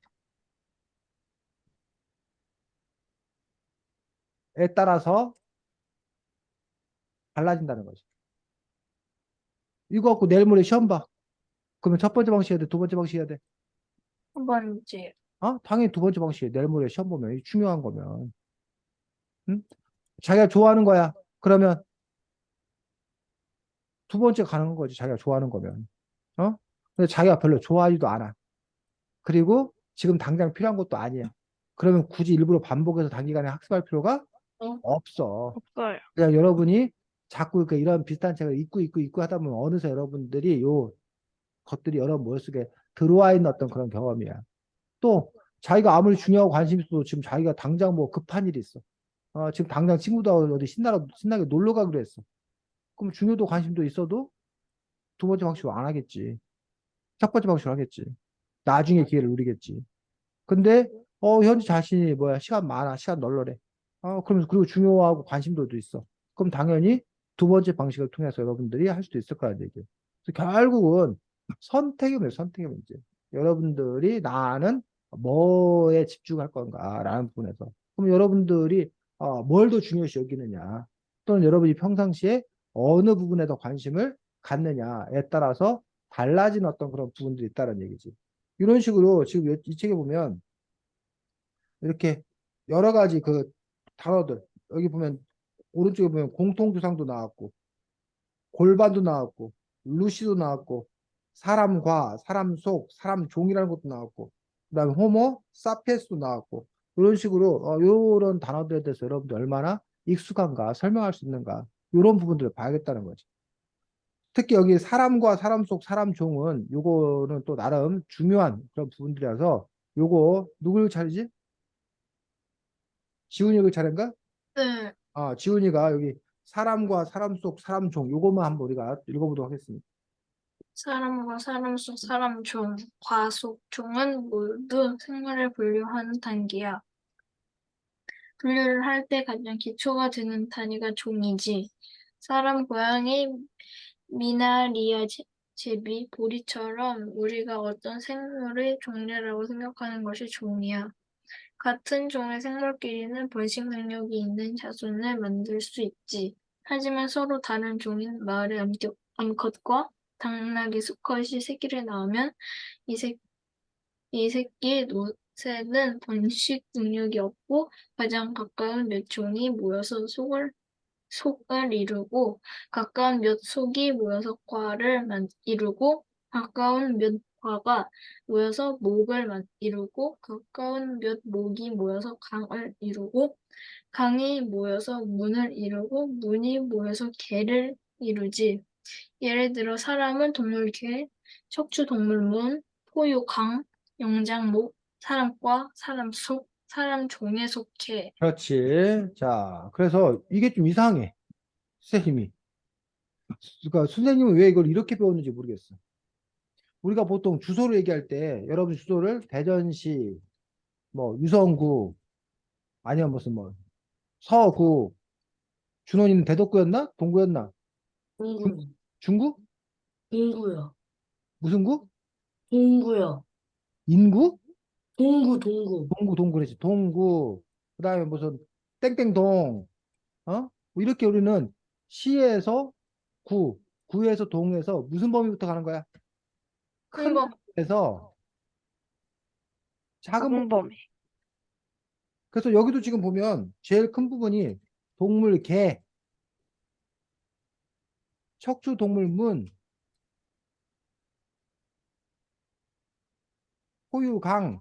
따라서 달라진다는 거죠. 이거 갖고 내일 모레 시험 봐. 그러면 첫 번째 방식 해야 돼, 두 번째 방식 해야 돼? 한 번째. 당연히 두 번째 방식이에요. 내일 모레 시험 보면 이 중요한 거면. 응? 자기가 좋아하는 거야. 그러면 두 번째 가는 거지. 자기가 좋아하는 거면. 어? 근데 자기가 별로 좋아하지도 않아. 그리고 지금 당장 필요한 것도 아니야. 그러면 굳이 일부러 반복해서 단기간에 학습할 필요가 어? 없어. 없어요. 그냥 여러분이 자꾸 이런 비슷한 책을 읽고 하다 보면 어느새 여러분들이 요 것들이 여러분 머릿속에 들어와 있는 어떤 그런 경험이야. 또 자기가 아무리 중요하고 관심 있어도 지금 자기가 당장 뭐 급한 일이 있어. 지금 당장 친구들하고 어디 신나게 놀러 가기로 했어. 그럼 중요도 관심도 있어도 두 번째 방식으로 안 하겠지. 첫 번째 방식으로 하겠지. 나중에 기회를 누리겠지. 근데 현재 자신이 뭐야 시간 많아 시간 널널해. 그러면서 그리고 중요하고 관심도도 있어. 그럼 당연히 두 번째 방식을 통해서 여러분들이 할 수도 있을 거란 얘기예요. 그래서 결국은 선택의 문제. 여러분들이 나는 뭐에 집중할 건가라는 부분에서. 그럼 여러분들이 뭘 더 중요시 여기느냐, 또는 여러분이 평상시에 어느 부분에 더 관심을 갖느냐에 따라서 달라진 어떤 그런 부분들이 있다는 얘기지. 이런 식으로 지금 이 책에 보면 이렇게 여러 가지 그 단어들, 여기 보면 오른쪽에 보면 공통조상도 나왔고 골반도 나왔고 루시도 나왔고 사람과 사람 속 사람 종이라는 것도 나왔고 그다음에 호모 사피엔스도 나왔고, 이런 식으로 이런 단어들에 대해서 여러분들 얼마나 익숙한가 설명할 수 있는가, 이런 부분들을 봐야겠다는 거지. 특히 여기 사람과 사람 속 사람 종은 요거는 또 나름 중요한 그런 부분들이라서, 요거 누굴 차례지? 지훈이 차례인가? 네. 지훈이가 여기 사람과 사람 속 사람 종 요것만 한번 우리가 읽어보도록 하겠습니다. 사람과 사람 속 사람 종, 과속 종은 모두 생물을 분류하는 단계야. 분류를 할 때 가장 기초가 되는 단위가 종이지. 사람, 고양이, 미나리아, 제비, 보리처럼 우리가 어떤 생물의 종류라고 생각하는 것이 종이야. 같은 종의 생물끼리는 번식 능력이 있는 자손을 만들 수 있지. 하지만 서로 다른 종인 마을의 암컷과 당나귀 수컷이 새끼를 낳으면 이, 새, 이 새끼 노새는 번식 능력이 없고 가장 가까운 몇 종이 모여서 속을 이루고, 가까운 몇 속이 모여서 과를 이루고, 가까운 몇 과가 모여서 목을 이루고, 가까운 몇 목이 모여서 강을 이루고, 강이 모여서 문을 이루고, 문이 모여서 개를 이루지. 예를 들어 사람은 동물개, 척추동물문, 포유강, 영장목, 사람과 사람 속, 사람 종에 속해. 그렇지. 자, 그래서 이게 좀 이상해. 선생님이. 그러니까 선생님은 왜 이걸 이렇게 배웠는지 모르겠어. 우리가 보통 주소를 얘기할 때 여러분 주소를 대전시, 뭐 유성구, 아니면 무슨 뭐 서구, 준원이는 대덕구였나? 동구였나? 동구, 중구? 동구요. 무슨 구? 동구요. 인구? 동구. 동구래지. 동구. 그다음에 무슨 땡땡동. 뭐 이렇게 우리는 시에서 구, 구에서 동에서 무슨 범위부터 가는 거야? 큰 한번 범위에서 작은 범위. 작은 범위. 그래서 여기도 지금 보면 제일 큰 부분이 동물 개, 척추 동물 문, 포유 강,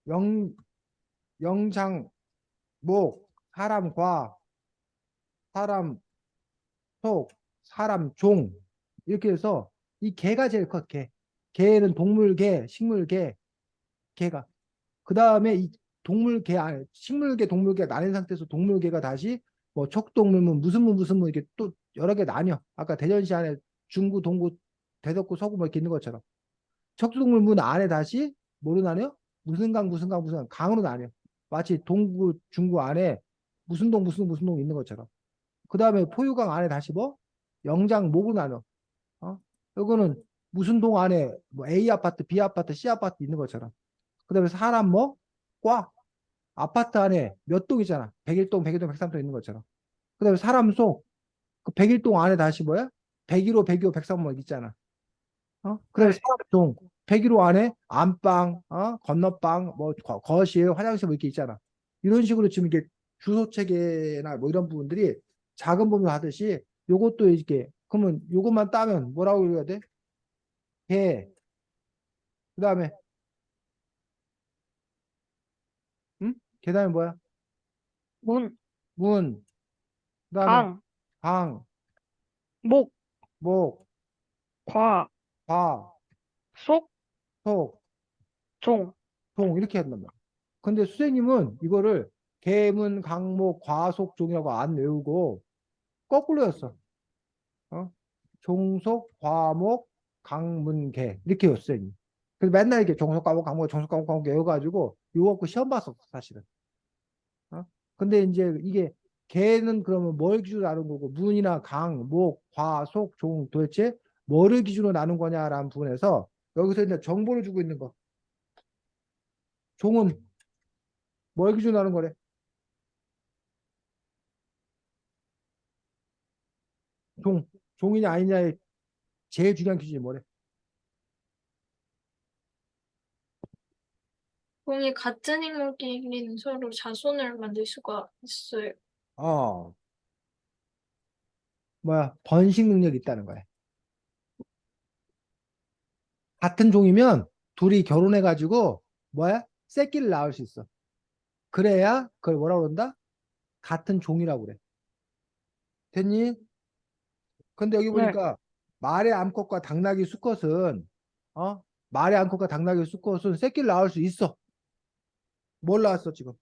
영 영장 목, 사람 과, 사람 속, 사람 종, 이렇게 해서 이 개가 제일 커. 개. 개는 동물 개, 식물 개, 개가. 그 다음에 이 동물 개, 식물 개, 동물 개 나뉜 상태에서 동물 개가 다시 뭐 척동문문 무슨 문 무슨 문 이렇게 또 여러 개 나뉘어. 아까 대전시 안에 중구, 동구, 대덕구, 서구 뭐 이렇게 있는 것처럼 척동문문 안에 다시 뭐로 나뉘어? 무슨 강 무슨 강 무슨 강으로 나뉘어. 마치 동구, 중구 안에 무슨 동 무슨 동 무슨 동 있는 것처럼. 그 다음에 포유강 안에 다시 뭐 영장 목으로 나눠. 어? 이거는 무슨 동 안에 뭐 A 아파트, B 아파트, C 아파트 있는 것처럼. 그 다음에 사람 뭐 과 아파트 안에 몇 동이잖아. 101동, 102동, 103동 있는 것처럼. 그 다음에 사람 속 그 101동 안에 다시 뭐야? 101호, 102호, 103호 뭐 있잖아. 그 다음에 네. 사람 동 101호 안에 안방, 건너방, 뭐 거실, 화장실 뭐 이렇게 있잖아. 이런 식으로 지금 이게 주소 체계나 뭐 이런 부분들이 작은 부분 하듯이 요것도 이렇게 그러면 요것만 따면 뭐라고 읽어야 돼? 개. 그다음에 응? 계단에 뭐야? 문, 문. 그다음에 강, 방, 목, 목, 과, 과, 속, 속, 종. 동 이렇게 한단 말이야. 근데 선생님은 이거를 계문, 강목, 과속, 종이라고 안 외우고 거꾸로 였어. 종속, 과목, 강문계 이렇게 외웠어 선생님. 그래서 맨날 이렇게 종속, 과목, 강목, 종속, 과목, 강목 외워가지고 이거 갖고 시험 봤었어 사실은. 어? 근데 이제 이게 개는 그러면 뭘 기준으로 나눈 거고 문이나 강, 목, 과, 속, 종 도대체 뭐를 기준으로 나눈 거냐라는 부분에서 여기서 이제 정보를 주고 있는 거. 종은 뭘 기준으로 나눈 거래? 종, 종이냐 아니냐의 제일 중요한 기준이 뭐래? 공이 같은 인물끼리는 서로 자손을 만들 수가 있어요. 어, 뭐야? 번식 능력이 있다는 거야. 같은 종이면 둘이 결혼해가지고 뭐야? 새끼를 낳을 수 있어. 그래야 그걸 뭐라고 그런다? 같은 종이라고 그래. 됐니? 근데 여기 네. 보니까 말의 암컷과 당나귀 수컷은 말의 암컷과 당나귀 수컷은 새끼를 낳을 수 있어. 뭘 낳았어 지금?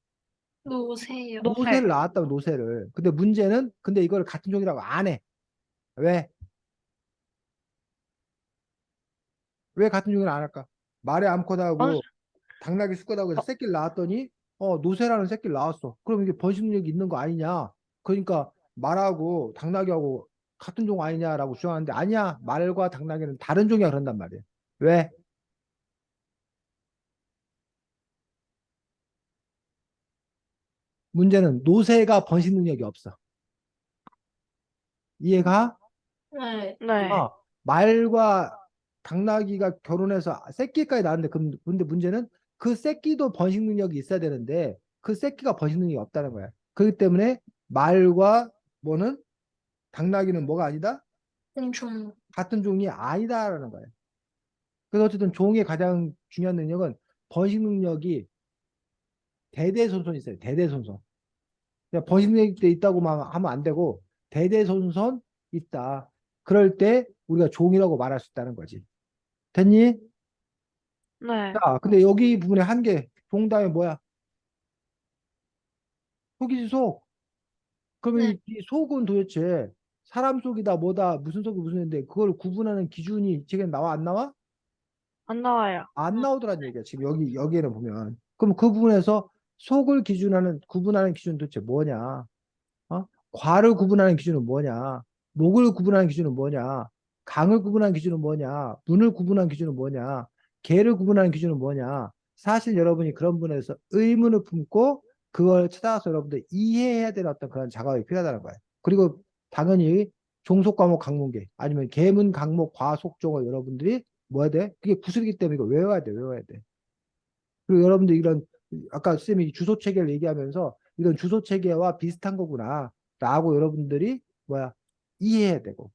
놓으세요. 노새. 노새를 낳았다고 노새를. 근데 문제는 근데 이걸 같은 종이라고 안 해. 왜? 왜 같은 종이를 안 할까? 말의 번, 암컷하고 당나귀 수컷하고 해서 어, 새끼를 낳았더니 노새라는 새끼를 낳았어. 그럼 이게 번식 능력이 있는 거 아니냐? 그러니까 말하고 당나귀하고 같은 종 아니냐라고 주장하는데 아니야. 말과 당나귀는 다른 종이야 그런단 말이야. 왜? 문제는 노새가 번식 능력이 없어. 이해가? 네. 네. 말과 당나귀가 결혼해서 새끼까지 낳았는데 근데 문제는 그 새끼도 번식 능력이 있어야 되는데 그 새끼가 번식 능력이 없다는 거야. 그렇기 때문에 말과 뭐는 당나귀는 뭐가 아니다? 공종. 같은 종이 아니다라는 거예요. 그래서 어쨌든 종의 가장 중요한 능력은 번식 능력이 대대손손 있어요. 대대손손. 그냥 번식 능력이 있다고만 하면 안 되고 대대손손 있다. 그럴 때 우리가 종이라고 말할 수 있다는 거지. 됐니? 네. 자, 근데 여기 부분에 한 개, 종 다음에 뭐야? 속이지 속. 그러면 네. 이 속은 도대체 사람 속이다 뭐다 무슨 속이 무슨 인데 그걸 구분하는 기준이 책에 나와 안 나와? 안 나와요. 안 나오더란 얘기야. 지금 여기에는 보면. 그럼 그 부분에서 속을 기준하는 구분하는 기준 도대체 뭐냐? 과를 구분하는 기준은 뭐냐? 목을 구분하는 기준은 뭐냐? 강을 구분하는 기준은 뭐냐? 문을 구분하는 기준은 뭐냐? 개를 구분하는 기준은 뭐냐? 사실 여러분이 그런 부분에서 의문을 품고 그걸 찾아가서 여러분들 이해해야 되는 어떤 그런 작업이 필요하다는 거예요. 그리고 당연히 종속 과목 강문계 아니면 계문 강목 과속종을 여러분들이 뭐 해야 돼? 그게 구슬이기 때문에 이거 외워야 돼, 외워야 돼. 그리고 여러분들 이런 아까 쌤이 주소 체계를 얘기하면서 이런 주소 체계와 비슷한 거구나 라고 여러분들이 뭐야 이해해야 되고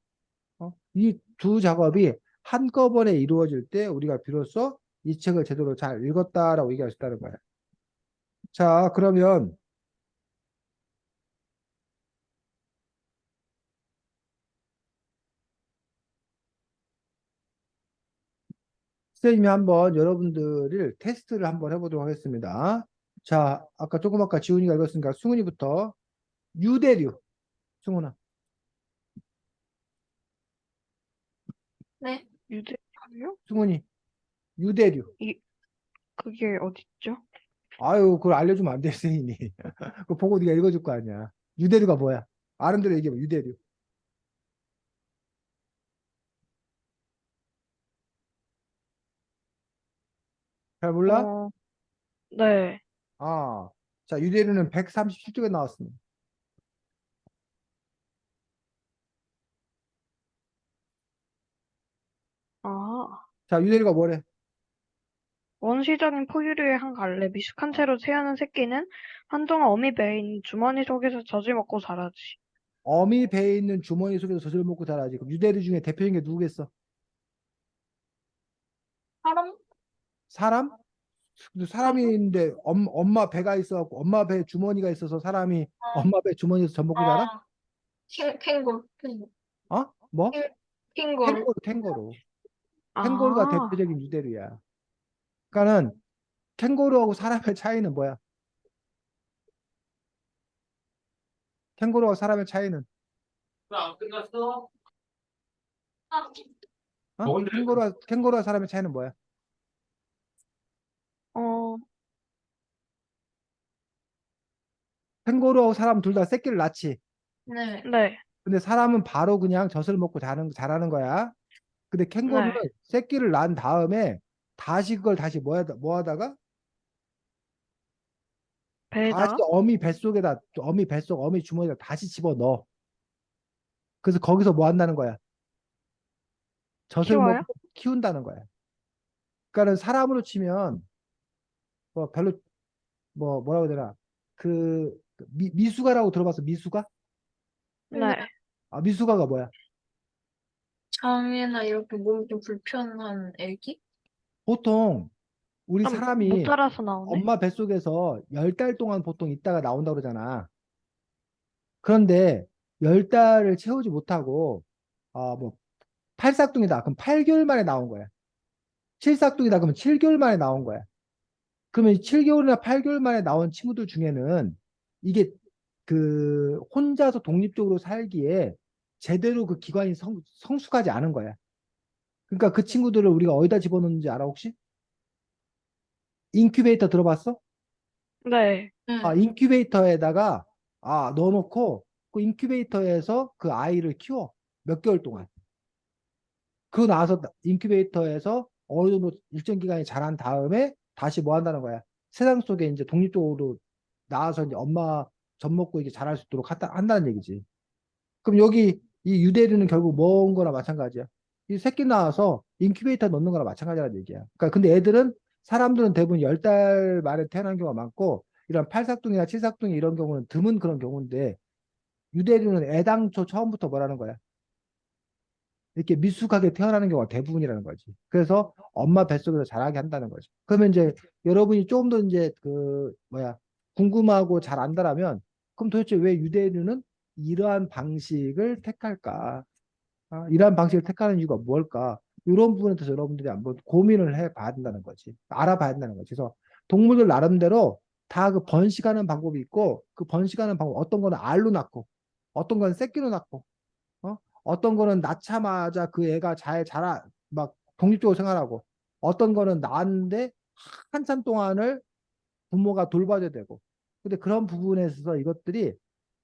이 두 작업이 한꺼번에 이루어질 때 우리가 비로소 이 책을 제대로 잘 읽었다라고 얘기할 수 있다는 거야. 자, 그러면 선생님이 한번 여러분들을 테스트를 한번 해보도록 하겠습니다. 자, 아까 조금 아까 지훈이가 읽었으니까 승훈이부터 유대류. 승훈아. 네. 유대류요? 승훈이. 유대류. 그게 어딨죠? 아유, 그걸 알려주면 안 돼, 선생님이. 그거 보고 네가 읽어줄 거 아니야. 유대류가 뭐야? 아는 대로 얘기해봐, 유대류. 잘 몰라? 어, 네. 아, 자, 유대류는 137쪽에 나왔습니다. 아, 자, 유대류가 뭐래? 원시적인 포유류의 한 갈래. 미숙한 채로 태어난 새끼는 한동안 어미 배에 있는 주머니 속에서 젖을 먹고 자라지. 어미 배에 있는 주머니 속에서 젖을 먹고 자라지. 그럼 유대류 중에 대표적인 게 누구겠어? 사람? 사람? 근데 사람이 사람? 있는데 엄마 배가 있어갖고 엄마 배 주머니가 있어서 사람이 어, 엄마 배 주머니에서 젖 먹고 자라? 아, 캥거루. 캥거루. 어? 뭐? 캥거루. 캥거루, 캥거루. 캥거루가 아, 대표적인 유대류야. 그러니까는 캥거루하고 사람의 차이는 뭐야? 캥거루하고 사람의 차이는 안 끝났어? 아, 뭔데? 캥거루와 사람의 차이는 뭐야? 어, 캥거루하고 사람 둘 다 새끼를 낳지. 네. 네, 근데 사람은 바로 그냥 젖을 먹고 자라는 거야. 근데 캥거루는 네. 새끼를 낳은 다음에 다시 그걸 다시 뭐 하다가 다시 배에다가? 어미 뱃속 어미 주머니에다 다시 집어넣어. 그래서 거기서 뭐 한다는 거야? 젖을 키워요? 먹고 키운다는 거야. 그러니까는 사람으로 치면 뭐 별로 뭐라고 해야 되나? 미숙아라고 들어봤어? 미숙아? 네. 네. 아, 미숙아가 뭐야? 장애나 이렇게 몸이 좀 불편한 애기? 보통 우리 못 사람이 자라서 나오네? 엄마 뱃속에서 10달 동안 보통 있다가 나온다고 그러잖아. 그런데 10달을 채우지 못하고 뭐 팔싹둥이다. 그럼 8개월 만에 나온 거야. 칠싹둥이다. 그러면 7개월 만에 나온 거야. 그러면 7개월이나 8개월 만에 나온 친구들 중에는 이게 혼자서 독립적으로 살기에 제대로 그 기관이 성숙하지 않은 거야. 그러니까 그 친구들을 우리가 어디다 집어넣는지 알아, 혹시? 인큐베이터 들어봤어? 네. 아, 네. 인큐베이터에다가 넣어놓고 그 인큐베이터에서 그 아이를 키워. 몇 개월 동안. 그거 나와서 인큐베이터에서 어느 정도 일정 기간이 자란 다음에 다시 뭐 한다는 거야. 세상 속에 이제 독립적으로 나와서 이제 엄마 젖 먹고 이제 자랄 수 있도록 한다는 얘기지. 그럼 여기 이 유대류는 결국 뭔 거나 마찬가지야. 이 새끼 낳아서 인큐베이터 넣는 거나 마찬가지라는 얘기야. 그러니까 근데 사람들은 대부분 10달 만에 태어난 경우가 많고 이런 팔삭둥이나 칠삭둥이 이런 경우는 드문 그런 경우인데 유대류는 애당초 처음부터 뭐라는 거야. 이렇게 미숙하게 태어나는 경우가 대부분이라는 거지. 그래서 엄마 뱃속에서 자라게 한다는 거지. 그러면 이제 여러분이 조금 더 이제 궁금하고 잘 안다라면 그럼 도대체 왜 유대인은 이러한 방식을 택할까? 이러한 방식을 택하는 이유가 뭘까? 이런 부분에 대해서 여러분들이 한번 고민을 해 봐야 된다는 거지. 알아봐야 된다는 거지. 그래서 동물들 나름대로 다 그 번식하는 방법이 있고 그 번식하는 방법 어떤 거는 알로 낳고 어떤 건 새끼로 낳고 어떤 거는 낳자마자 그 애가 잘 자라 막 독립적으로 생활하고 어떤 거는 낳았는데 한참 동안을 부모가 돌봐줘야 되고 근데 그런 부분에 있어서 이것들이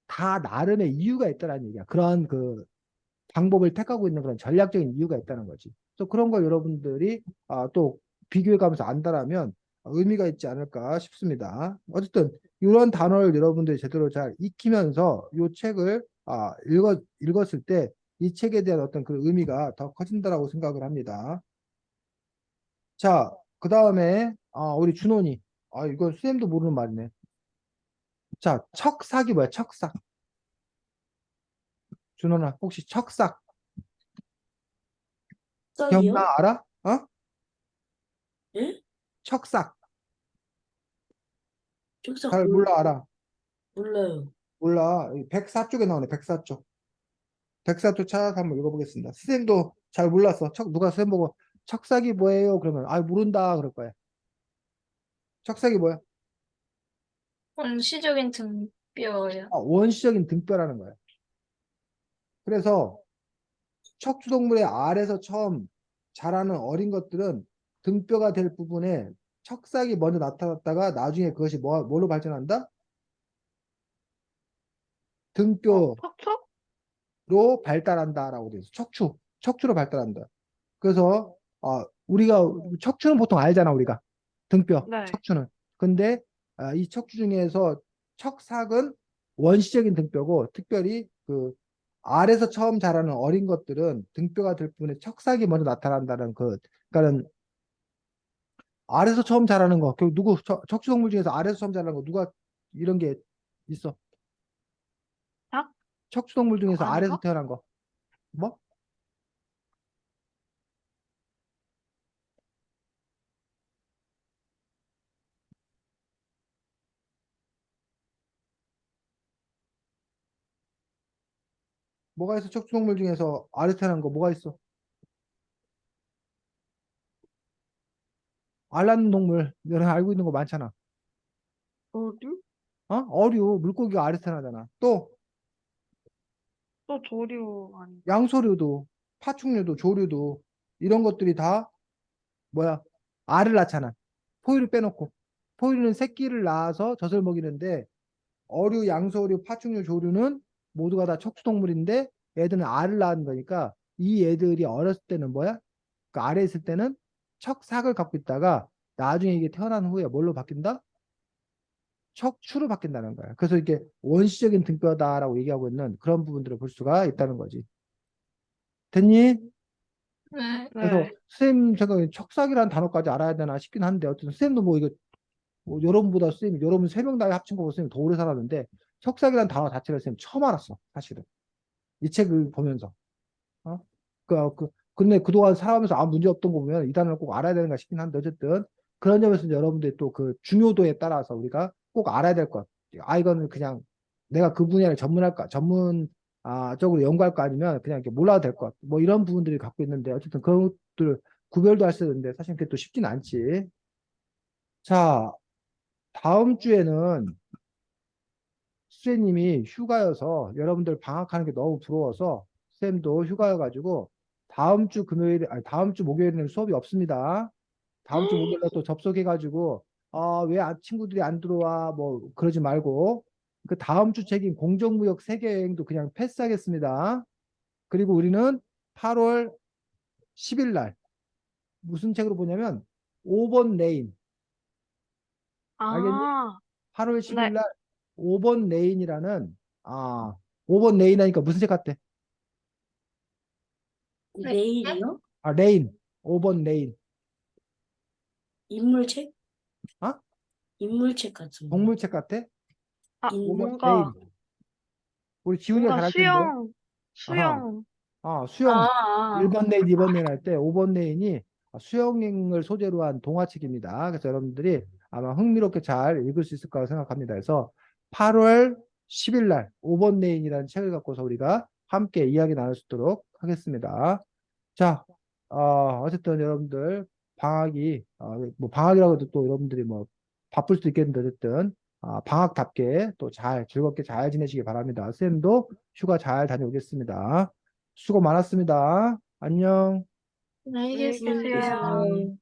다 나름의 이유가 있다는 얘기야. 그런 그 방법을 택하고 있는 그런 전략적인 이유가 있다는 거지. 그래서 그런 걸 여러분들이 또 비교해 가면서 안다라면 의미가 있지 않을까 싶습니다. 어쨌든 이런 단어를 여러분들이 제대로 잘 익히면서 이 책을 읽었을 때 이 책에 대한 어떤 그 의미가 더 커진다라고 생각을 합니다. 자, 그 다음에 우리 준원이 이건 수쌤도 모르는 말이네. 자, 척삭이 뭐야? 척삭. 준원아, 혹시 척삭 기억나? 썩이요? 알아? 예? 척삭. 족삭 잘 몰라, 알아? 몰라요. 몰라. 104쪽에 나오네, 104쪽. 104쪽 찾아서 한번 읽어보겠습니다. 선생님도 잘 몰랐어. 누가 선생님 보고 척삭이 뭐예요? 그러면 모른다 그럴 거야. 척삭이 뭐야? 원시적인 등뼈예요. 원시적인 등뼈라는 거야. 그래서 척추동물의 알에서 처음 자라는 어린 것들은 등뼈가 될 부분에 척삭이 먼저 나타났다가 나중에 그것이 뭘로 발전한다? 등뼈로 척추? 발달한다라고 돼 있어. 척추로 발달한다. 그래서 우리가 척추는 보통 알잖아, 우리가. 등뼈, 네. 척추는. 근데 이 척추 중에서 척삭은 원시적인 등뼈고 특별히 그 알에서 처음 자라는 어린 것들은 등뼈가 될 부분에 척삭이 먼저 나타난다는 그러니까는 알에서 처음 자라는 거. 그 누구 척추동물 중에서 알에서 처음 자라는 거 누가 이런 게 있어? 닭? 척추동물 중에서 알에서 아닌가? 태어난 거. 뭐? 뭐가 있어? 척추동물 중에서 알에서 태어난 거 뭐가 있어? 알 낳는 동물 너네 알고 있는 거 많잖아. 어류? 어류, 물고기가 알에서 태어나잖아. 또 또 조류 아닌가? 양서류도, 파충류도, 조류도 이런 것들이 다 뭐야? 알을 낳잖아. 포유류 빼놓고. 포유류는 새끼를 낳아서 젖을 먹이는데 어류, 양서류, 파충류, 조류는 모두가 다 척추동물인데 얘들은 알을 낳은 거니까 이 애들이 어렸을 때는 뭐야? 그 알에 있을 때는 척삭을 갖고 있다가 나중에 이게 태어난 후에 뭘로 바뀐다? 척추로 바뀐다는 거야. 그래서 이게 원시적인 등뼈다라고 얘기하고 있는 그런 부분들을 볼 수가 있다는 거지. 됐니? 네. 그래서 네. 선생님 제가 척삭이라는 단어까지 알아야 되나 싶긴 한데 어쨌든 선생님도 뭐 이거 뭐 여러분보다 선생님 여러분 세 명 다 합친 거보다 선생님 더 오래 살았는데 척삭이라는 단어 자체를 선생님 처음 알았어 사실은 이 책을 보면서 어? 근데 그동안 살아가면서 아무 문제 없던 거 보면 이 단어를 꼭 알아야 되는가 싶긴 한데 어쨌든 그런 점에서 이제 여러분들이 또 그 중요도에 따라서 우리가 꼭 알아야 될 것. 이거는 그냥 내가 그 분야를 전문할까, 쪽으로 연구할까 아니면 그냥 이렇게 몰라도 될 것. 뭐 이런 부분들이 갖고 있는데 어쨌든 그런 것들 구별도 할 수 있는데 사실 그게 또 쉽진 않지. 자, 다음 주에는 수재님이 휴가여서 여러분들 방학하는 게 너무 부러워서 쌤도 휴가여가지고 다음 주 금요일, 아니 다음 주 목요일에는 수업이 없습니다. 다음 주 목요일에 또 접속해가지고 왜 친구들이 안 들어와 뭐 그러지 말고 그 다음 주 책인 공정무역 세계여행도 그냥 패스하겠습니다. 그리고 우리는 8월 10일 날 무슨 책으로 보냐면 5번 레인 알겠니? 아, 8월 네. 10일 날 5번 레인이라는 아 5번 레인 하니까 무슨 책 같아? 네. 내일이요? 레인 5번 레인 인물책? 어? 인물책 같은 거. 동물책 같아? 아, 5번 뭔가, 레인 우리 지훈이가 뭔가 잘할 텐데 아하. 수영, 수영 아. 1번 레인, 2번 레인 할 때 5번 레인이 수영을 소재로 한 동화책입니다. 그래서 여러분들이 아마 흥미롭게 잘 읽을 수 있을 거라고 생각합니다. 그래서 8월 10일 날 5번 레인이라는 책을 갖고서 우리가 함께 이야기 나눌 수 있도록 하겠습니다. 자, 어쨌든 여러분들 방학이 뭐 방학이라고 해도 또 여러분들이 뭐 바쁠 수도 있겠는데 어쨌든 방학답게 또 잘 즐겁게 잘 지내시기 바랍니다. 쌤도 휴가 잘 다녀오겠습니다. 수고 많았습니다. 안녕. 안녕히 안녕히 계세요. 계세요. 계세요.